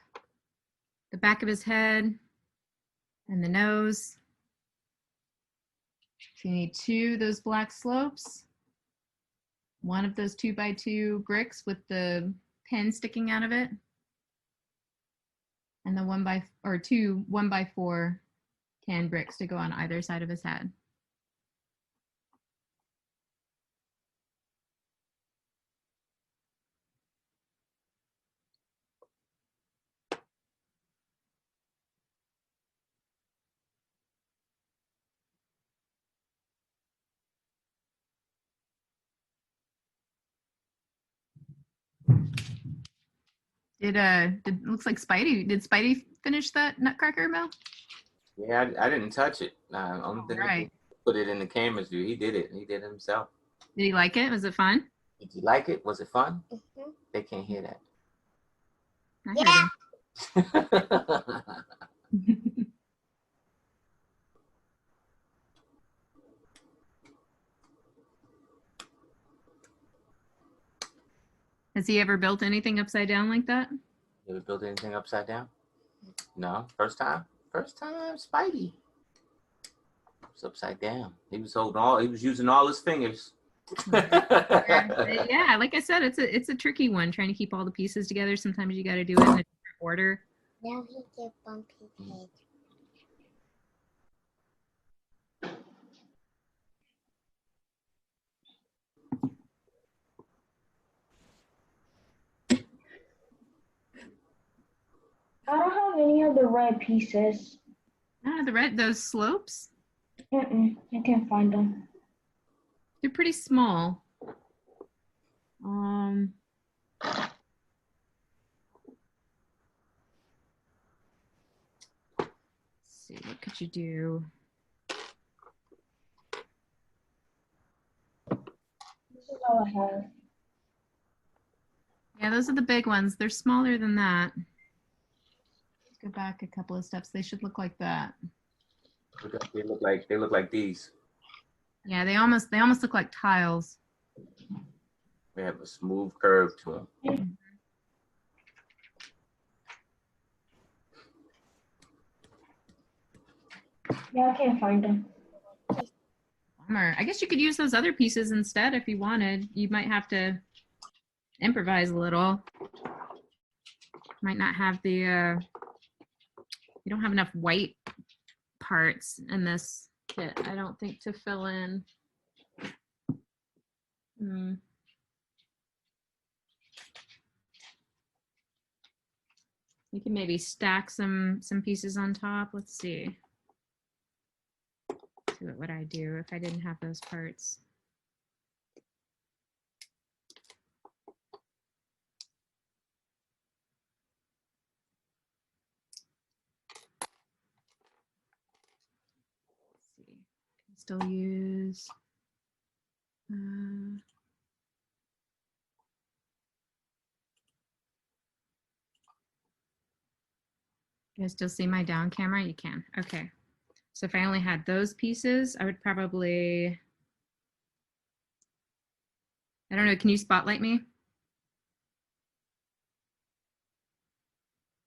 the back of his head and the nose. So you need two of those black slopes, one of those 2x2 bricks with the pin sticking out of it. And the 2 1x4 tan bricks to go on either side of his head. Did looks like did Spidey finish that nutcracker, Mel? Yeah, I didn't touch it. Only thing Right. put it in the camera's view. He did it. He did it himself. Did he like it? Was it fun? Did you like it? Was it fun? Mhm. They can't hear I that. heard him. Has he ever built anything upside down like that? You ever built anything upside down? No. First time? First time, Spidey. It's upside down. He was using all his fingers. Yeah, like I said, it's a tricky one trying to keep all the pieces together. Sometimes you got to do it in a different order. Now he can bump his head. I don't have any of the red pieces. Those slopes, I can't find them. they're pretty small. Let's see, what could you do? This is all I have. Yeah, those are the big ones. They're smaller than that. Let's go back a couple of steps. They should look like that. They look like these. Yeah, they almost look like tiles. They have a smooth curve to them. Yeah, I can't find them. Bummer. I guess you could use those other pieces instead if you wanted. You might have to improvise a little. Might not have the you don't have enough white parts in this kit, I don't think, to fill in. You can maybe stack some pieces on top. Let's see. What would I do if I didn't have those parts? Let's see. Can still use. You guys still see my down camera? You can. Okay. So if I only had those pieces, I would probably, I don't know, can you spotlight me?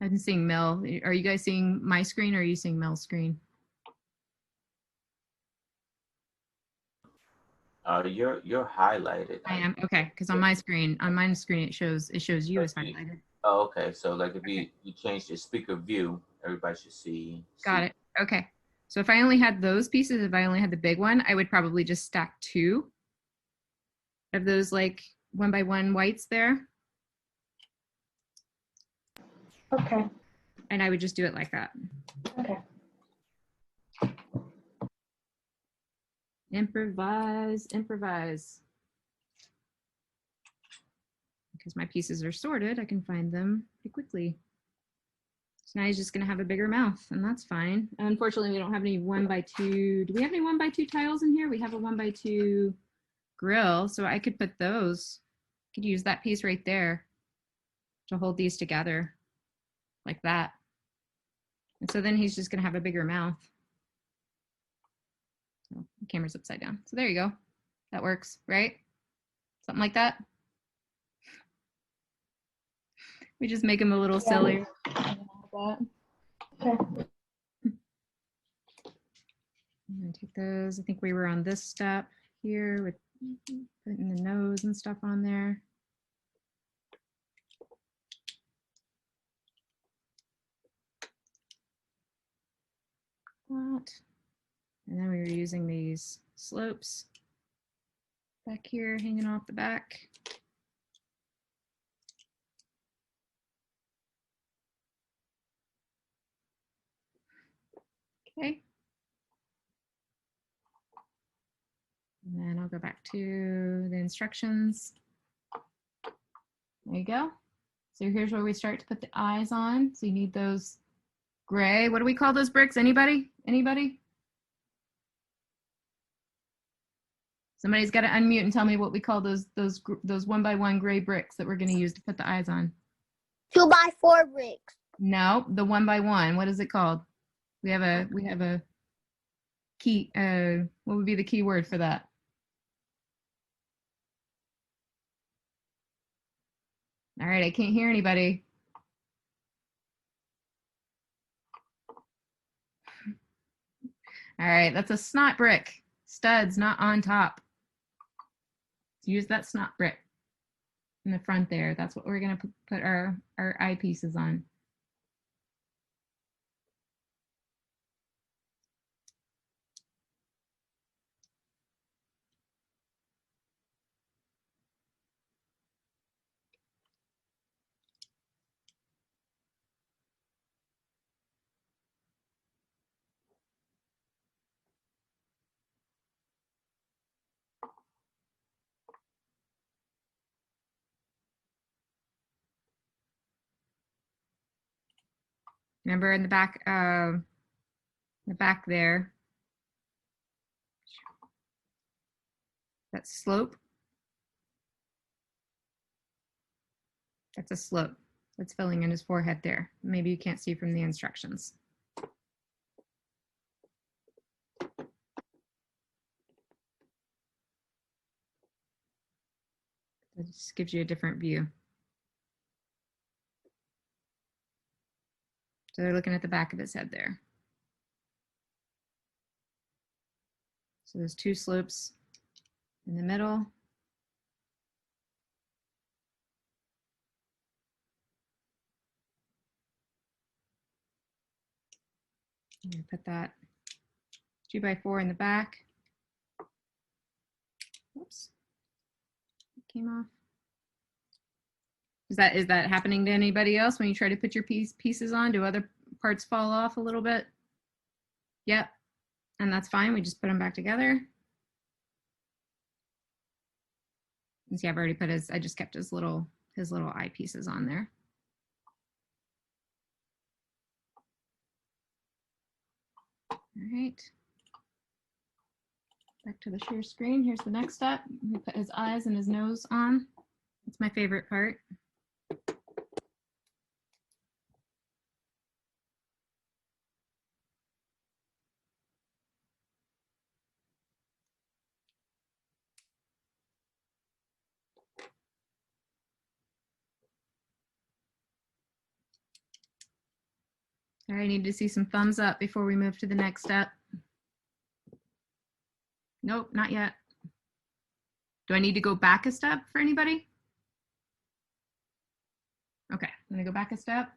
I'm seeing Mel. Are you guys seeing my screen or are you seeing Mel's screen? You're highlighted. I am. Okay, because on my screen, it shows you as highlighted. Oh, okay. So like if you change the speaker view, everybody should see. Got it. Okay. So if I only had those pieces, if I only had the big one, I would probably just stack 2 of those like 1x1 whites there. Okay. And I would just do it like that. Okay. Improvise. Because my pieces are sorted, I can find them pretty quickly. So now he's just gonna have a bigger mouth, and that's fine. Unfortunately, we don't have any 1x2. Do we have any 1x2 tiles in here? We have a 1x2 grill, so I could put those. I could use that piece right there to hold these together like that. And so then he's just gonna have a bigger mouth. So the camera's upside down. So there you go. That works, right? Something like that. We just make him a little silly. Okay. I'm gonna take those. I think we were on this step here with putting the nose and stuff on there. out. And then we were using these slopes back here, hanging off the back. Okay. And then I'll go back to the instructions. There you go. So here's where we start to put the eyes on. So you need those gray. What do we call those bricks? Anybody? Anybody? Somebody's got to unmute and tell me what we call those 1x1 gray bricks that we're going to use to put the eyes on. 2x4 bricks. No, the 1x1. What is it called? We have a key. What would be the key word for that? All right, I can't hear anybody. All right, that's a snot brick. Studs, not on top. Use that snot brick in the front there. That's what we're gonna put our eyepieces on. Remember in the back there, that slope, that's a slope that's filling in his forehead there. Maybe you can't see from the instructions. It just gives you a different view. So they're looking at the back of his head there. So there's two slopes in the middle. I'm gonna put that 2x4 in the back. Whoops, it came off. Is that happening to anybody else when you try to put your pieces on? Do other parts fall off a little bit? Yep, and that's fine. We just put them back together. And see, I've already put I just kept his little eyepieces on there. All right. Back to the share screen. Here's the next step. We put his eyes and his nose on. It's my favorite part. All right, I need to see some thumbs up before we move to the next step. Nope, not yet. Do I need to go back a step for anybody? Okay, I'm gonna go back a step.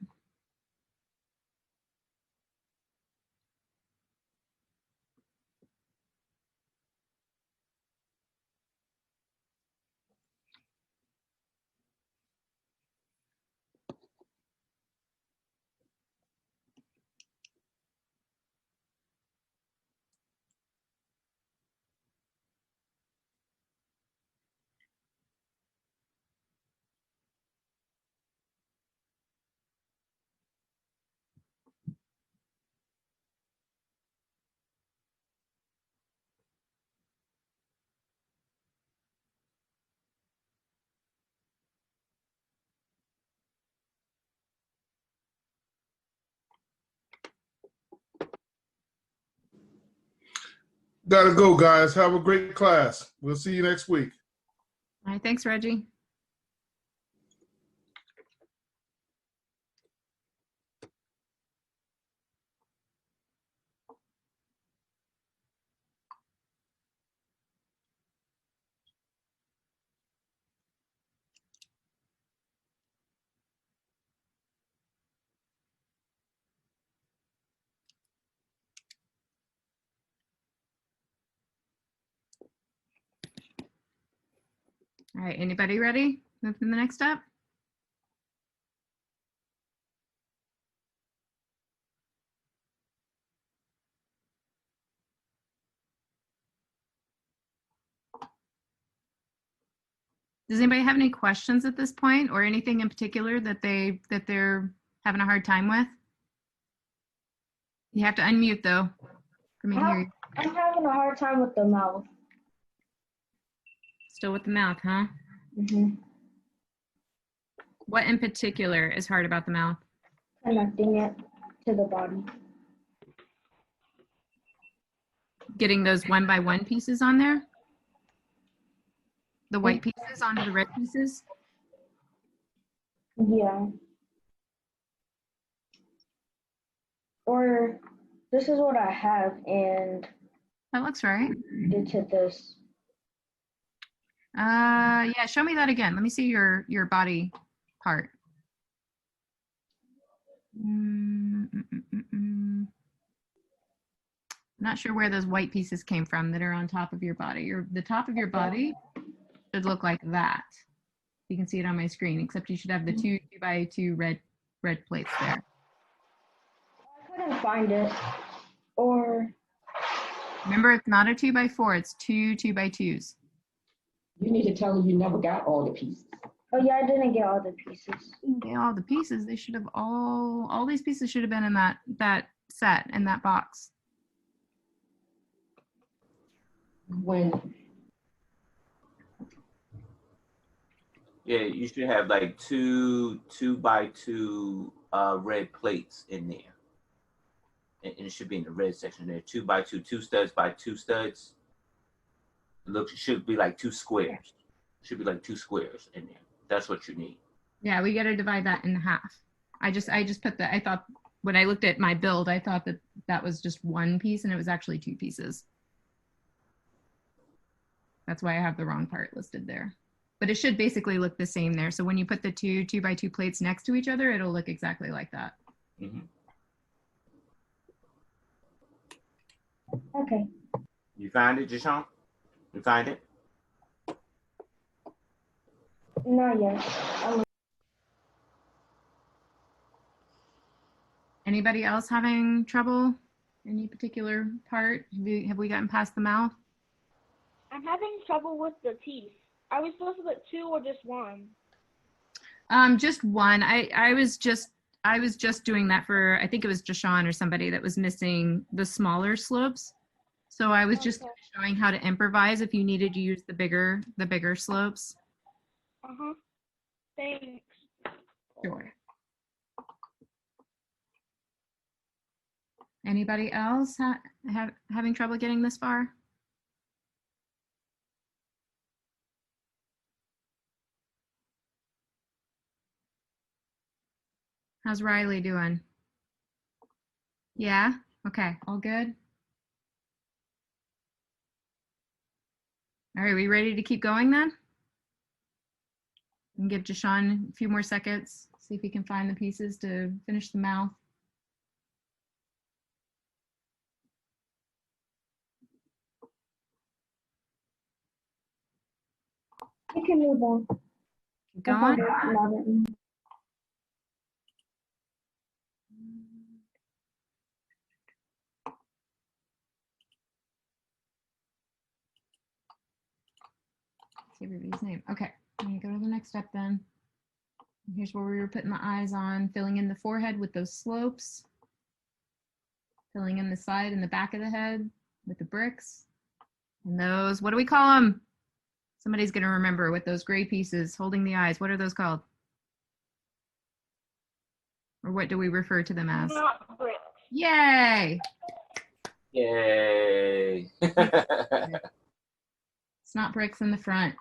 Gotta go, guys. Have a great class. We'll see you next week. All right, thanks, Reggie. All right, anybody ready? Move to the next step. Does anybody have any questions at this point, or anything in particular that they're having a hard time with? You have to unmute though for me to hear you. I'm having a hard time with the mouth. Still with the mouth, huh? Mm-hmm. What in particular is hard about the mouth? Connecting it to the body. Getting those 1 by 1 pieces on there? The white pieces onto the red pieces? Yeah. Or this is what I have, and That looks right. it's at this. Yeah, show me that again. Let me see your body part. Not sure where those white pieces came from that are on top of your body. The top of your body should look like that. You can see it on my screen, except you should have the 2 by 2 red plates there. I couldn't find it. Or Remember, it's not a 2 by 4. It's 2 2 by 2s. You need to tell her you never got all the pieces. oh yeah, I didn't get all the pieces. Okay, all the pieces. They should have all these pieces should have been in that set in that box. When Yeah, you should have like two 2 by 2 red plates in there. And it should be in the red section there. 2 by 2, 2 studs by 2 studs. It should be like 2 squares. Should be like 2 squares in there. That's what you need. Yeah, we got to divide that in half. I just put that. I thought when I looked at my build, I thought that was just 1 piece, and it was actually 2 pieces. That's why I have the wrong part listed there. But it should basically look the same there. So when you put the 2 by 2 plates next to each other, it'll look exactly like that. Mm-hmm. Okay. You find it, Jashawn? You find it? Not yet. Anybody else having trouble? Any particular part? Have we gotten past the mouth? I'm having trouble with the teeth. Are we supposed to put 2 or just 1? Just 1. I was just doing that for, I think it was Jashawn or somebody that was missing the smaller slopes. So I was just showing how to improvise if you needed to use the bigger slopes. Uh-huh. Thanks. Sure. Anybody else having trouble getting this far? How's Riley doing? Yeah? Okay, all good? All right, we ready to keep going then? And give Jashawn a few more seconds, see if he can find the pieces to finish the mouth. You can move on. Keep going. See everybody's name. Okay, I'm gonna go to the next step then. Here's where we were putting the eyes on, filling in the forehead with those slopes, filling in the side and the back of the head with the bricks. And those, what do we call them? Somebody's gonna remember with those gray pieces holding the eyes. What are those called? Or what do we refer to them as? Not bricks. Yay! Yay! Snot bricks in the front.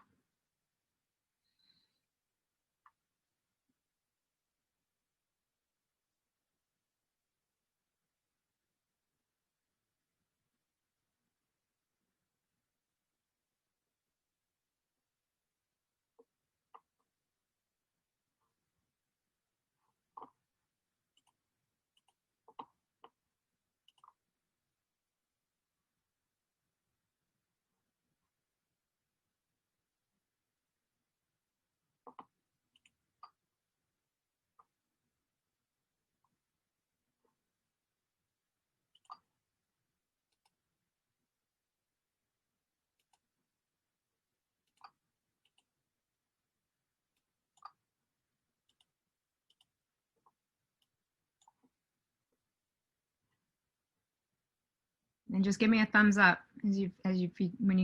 And just give me a thumbs up when you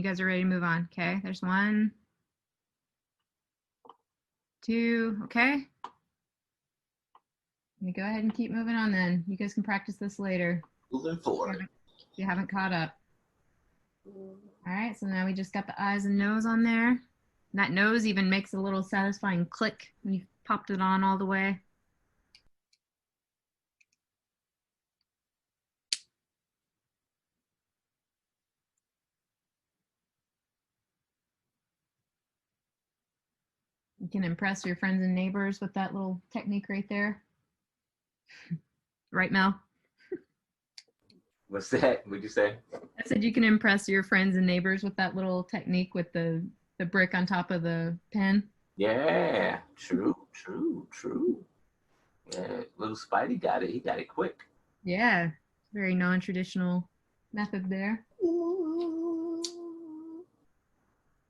guys are ready to move on. Okay, there's 1, 2, okay. You go ahead and keep moving on then. You guys can practice this later. Moving forward. If you haven't caught up. All right, so now we just got the eyes and nose on there. That nose even makes a little satisfying click when you popped it on all the way. You can impress your friends and neighbors with that little technique right there. Right, Mel? What's that? What'd you say? I said you can impress your friends and neighbors with that little technique with the brick on top of the pen. Yeah, true. Yeah, little Spidey got it. He got it quick. Yeah, very non-traditional method there. All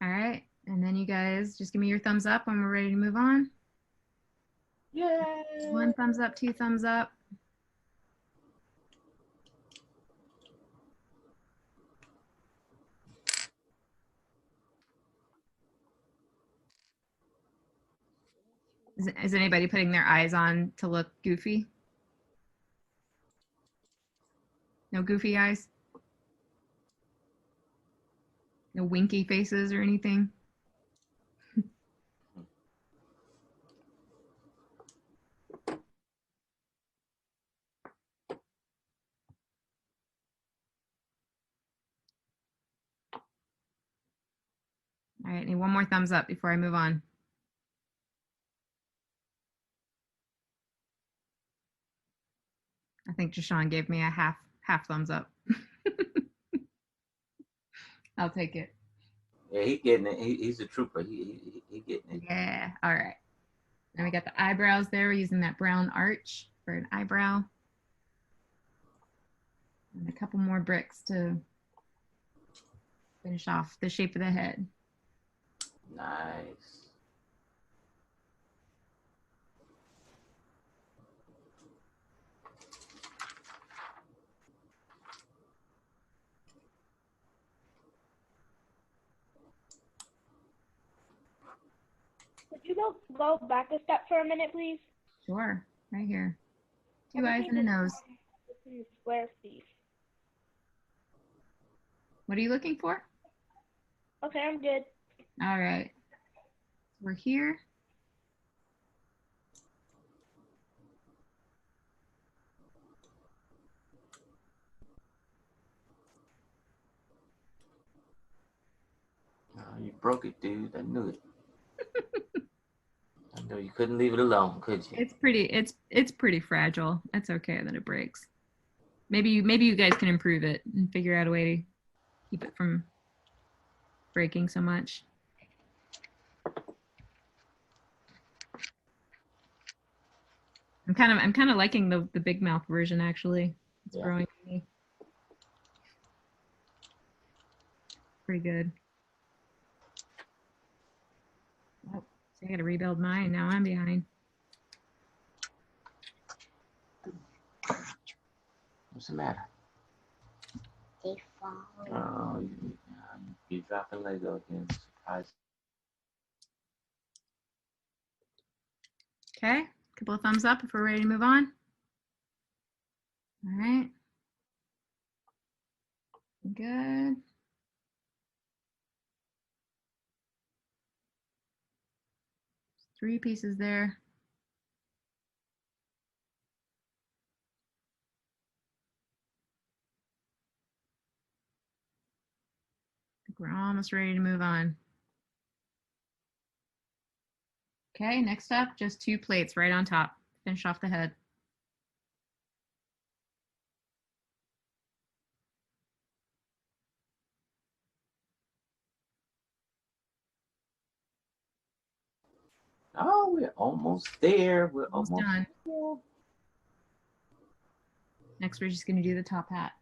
right, and then you guys just give me your thumbs up when we're ready to move on. Yeah. 1 thumbs up, 2 thumbs up. Is anybody putting their eyes on to look goofy? No goofy eyes? No winky faces or anything? All right, I need 1 more thumbs up before I move on. I think Jashawn gave me a half thumbs up. I'll take it. Yeah, he getting it. He's a trooper. He getting it. Yeah, all right. Then we got the eyebrows there. We're using that brown arch for an eyebrow. And a couple more bricks to finish off the shape of the head. Nice. Could you go back a step for a minute, please? Sure, right here. 2 I eyes just and a need nose. the square, please. What are you looking for? Okay, I'm good. All right. We're here. Oh, you broke it, dude. I knew it. I know you couldn't leave it alone, could you? It's pretty fragile. That's okay that it breaks. Maybe you guys can improve it and figure out a way to keep it from breaking so much. I'm kind of liking the big mouth version actually. It's growing on me. Pretty good. Oh, so I got to rebuild mine. Now I'm behind. What's the matter? They fall. Oh, you're dropping Lego again. Surprise. Okay, couple of thumbs up if we're ready to move on. All right. Good. Three pieces there. I think we're almost ready to move on. Okay, next up, just 2 plates right on top. Finish off the head. Oh, we're almost there. We're Almost almost done. there. Next, we're just going to do the top hat.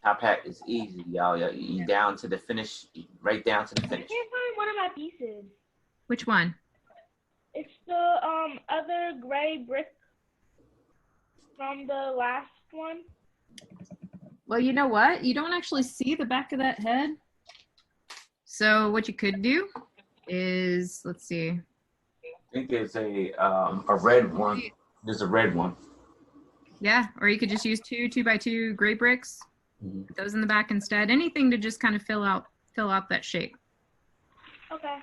Top hat is easy, y'all. You down to the finish, right down to the I finish. can't find one of my pieces. Which one? It's the other gray brick from the last one. Well, you know what? You don't actually see the back of that head. So what you could do is, let's see. I think there's a red one. There's a red one. Yeah, or you could just use 2x2 gray bricks. Put those in the back instead. Anything to just kind of fill out that shape. Okay.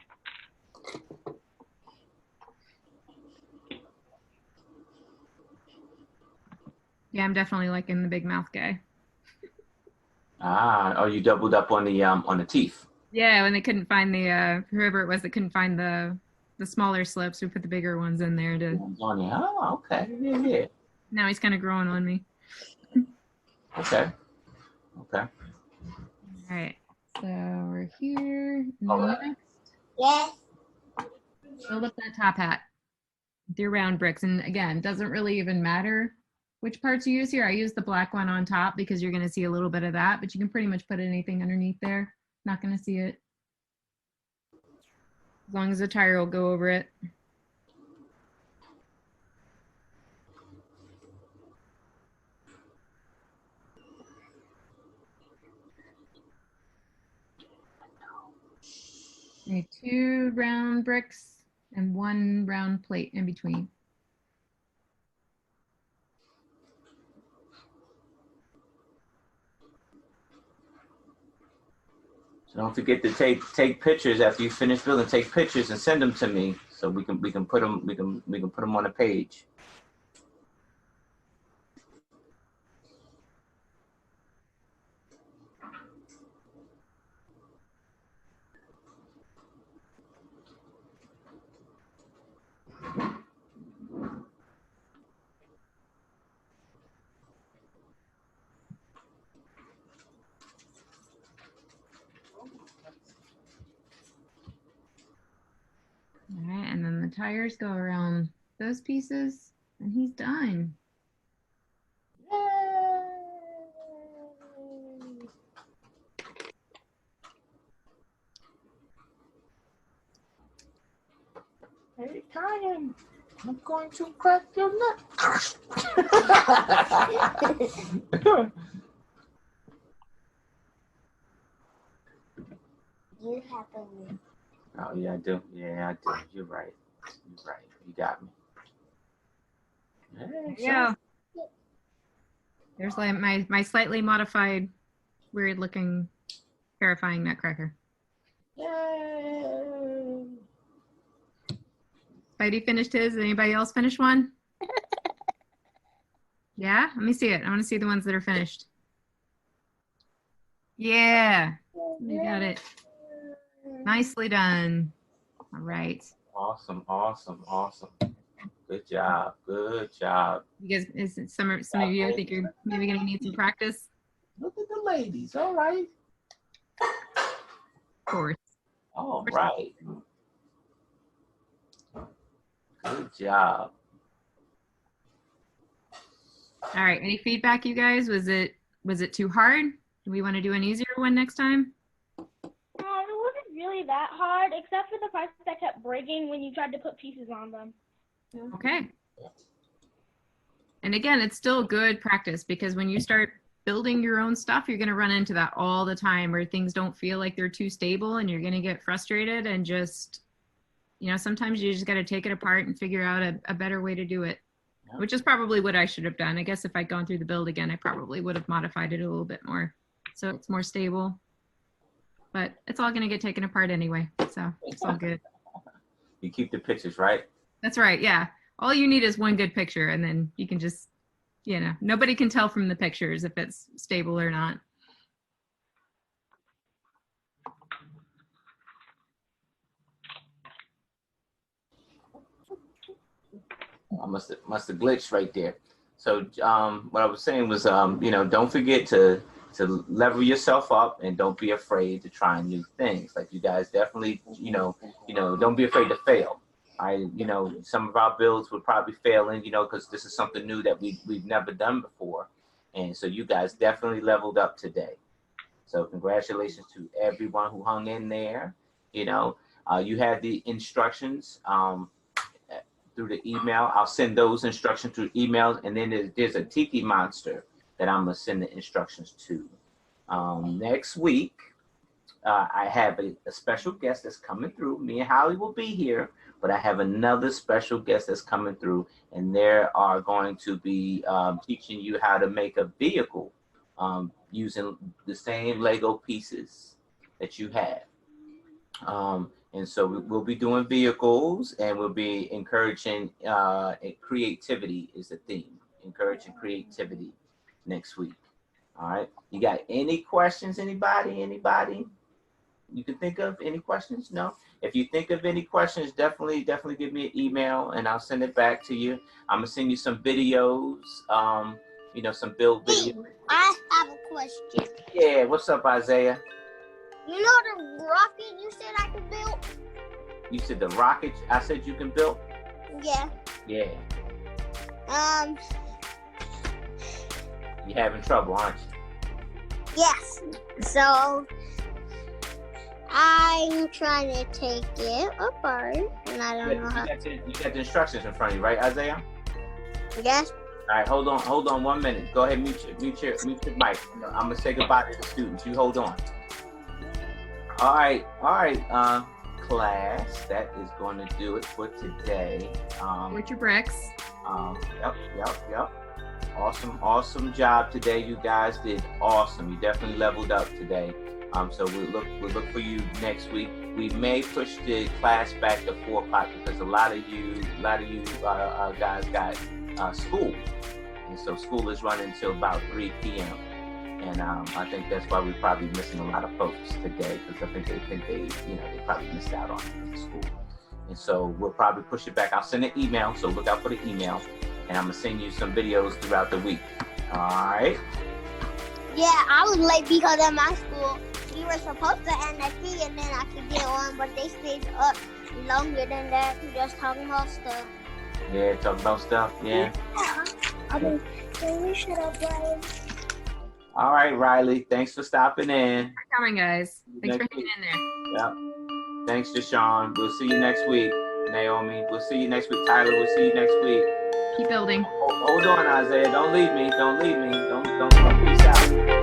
Yeah, I'm definitely liking the big mouth guy. Oh, you doubled up on the teeth. Yeah, when they couldn't find the whoever it was that couldn't find the smaller slips, we put the bigger ones in there to. Oh, okay. Yeah. Now he's kind of growing on me. Okay. All right. So we're here. All right. Next, Yes. build up that top hat with your round bricks. And again, doesn't really even matter which parts you use here. I use the black one on top because you're going to see a little bit of that, but you can pretty much put anything underneath there. Not going to see it. As long as the tire will go over it. Okay, 2 round bricks and 1 round plate in between. So don't forget to take pictures after you finish building. Take pictures and send them to me so we can put them put them on a page. All right, and then the tires go around those pieces, and he's done. Hey, Kyan, I'm going to crack your nut. You have a Oh yeah, I do. Yeah, I do. You're right. You're right. You got me. Hey, Yeah. There's like my slightly modified, weird looking, terrifying nutcracker. Yay. Spidey finished his. Anybody else finish one? Yeah? Let me see it. I want to see the ones that are finished. Yeah. You got it. Nicely done. All right. Awesome. Good job. You guys, some of you think you're maybe gonna need some practice? Look at the ladies. All right. Of course. All right. Good job. All right. Any feedback, you guys? Was it too hard? Do we want to do an easier one next time? It wasn't really that hard, except for the parts that kept breaking when you tried to put pieces on them. Okay. And again, it's still good practice because when you start building your own stuff, you're going to run into that all the time where things don't feel like they're too stable and you're going to get frustrated and just, sometimes you just got to take it apart and figure out a better way to do it, which is probably what I should have done. I guess if I'd gone through the build again, I probably would have modified it a little bit more so it's more stable. But it's all going to get taken apart anyway, so it's all good. You keep the pictures, right? That's right, yeah. All you need is one good picture, and then you can just, nobody can tell from the pictures if it's stable or not. I must have glitched right there. So what I was saying was, don't forget to level yourself up and don't be afraid to try new things. Like you guys definitely, don't be afraid to fail. Some of our builds were probably failing, because this is something new that we've never done before. And so you guys definitely leveled up today. So congratulations to everyone who hung in there. You have the instructions through the email. I'll send those instructions through emails. And then there's a Tiki Monster that I'm gonna send the instructions to. Next week, I have a special guest that's coming through. Me and Holly will be here, but I have another special guest that's coming through, and they are going to be teaching you how to make a vehicle using the same Lego pieces that you have. And so we'll be doing vehicles, and we'll be encouraging creativity is the theme. Encouraging creativity next week. All right. You got any questions? Anybody? Anybody? You can think of any questions? No. If you think of any questions, definitely give me an email, and I'll send it back to you. I'm gonna send you some videos. Some build videos. I have a question. Yeah. What's up, Isaiah? You know the rocket you said I could build? You said the rocket I said you can build? Yeah. Yeah. You're having trouble, aren't you? Yes. So I'm trying to take it apart, and I don't know how. You got the instructions in front of you, right, Isaiah? Yes. All right, hold on 1 minute. Go ahead, mute your mic. I'm gonna say goodbye to the students. You hold on. All right, class. That is going to do it for today. With your bricks. Yep. Awesome job today. You guys did awesome. You definitely leveled up today. So we'll look for you next week. We may push the class back to 4 o'clock because a lot of you guys got school, and so school is running until about 3 p.m. And I think that's why we're probably missing a lot of folks today, because I think they probably missed out on school. And so we'll probably push it back. I'll send an email, so look out for the email, and I'm gonna send you some videos throughout the week. All right. Yeah, I was late because at my school we were supposed to end at 3 and then I could get on, but they stayed up longer than that, just talking about stuff. Yeah, talking about stuff. Yeah. Can we shut up, Brian? All right, Riley. Thanks for stopping in. For coming, guys. Thanks for hanging in there. Yep. Thanks, Deshaun. We'll see you next week. Naomi, we'll see you next week. Tyler, we'll see you next week. Keep building. Hold on, Isaiah. Don't leave me. Don't peace out.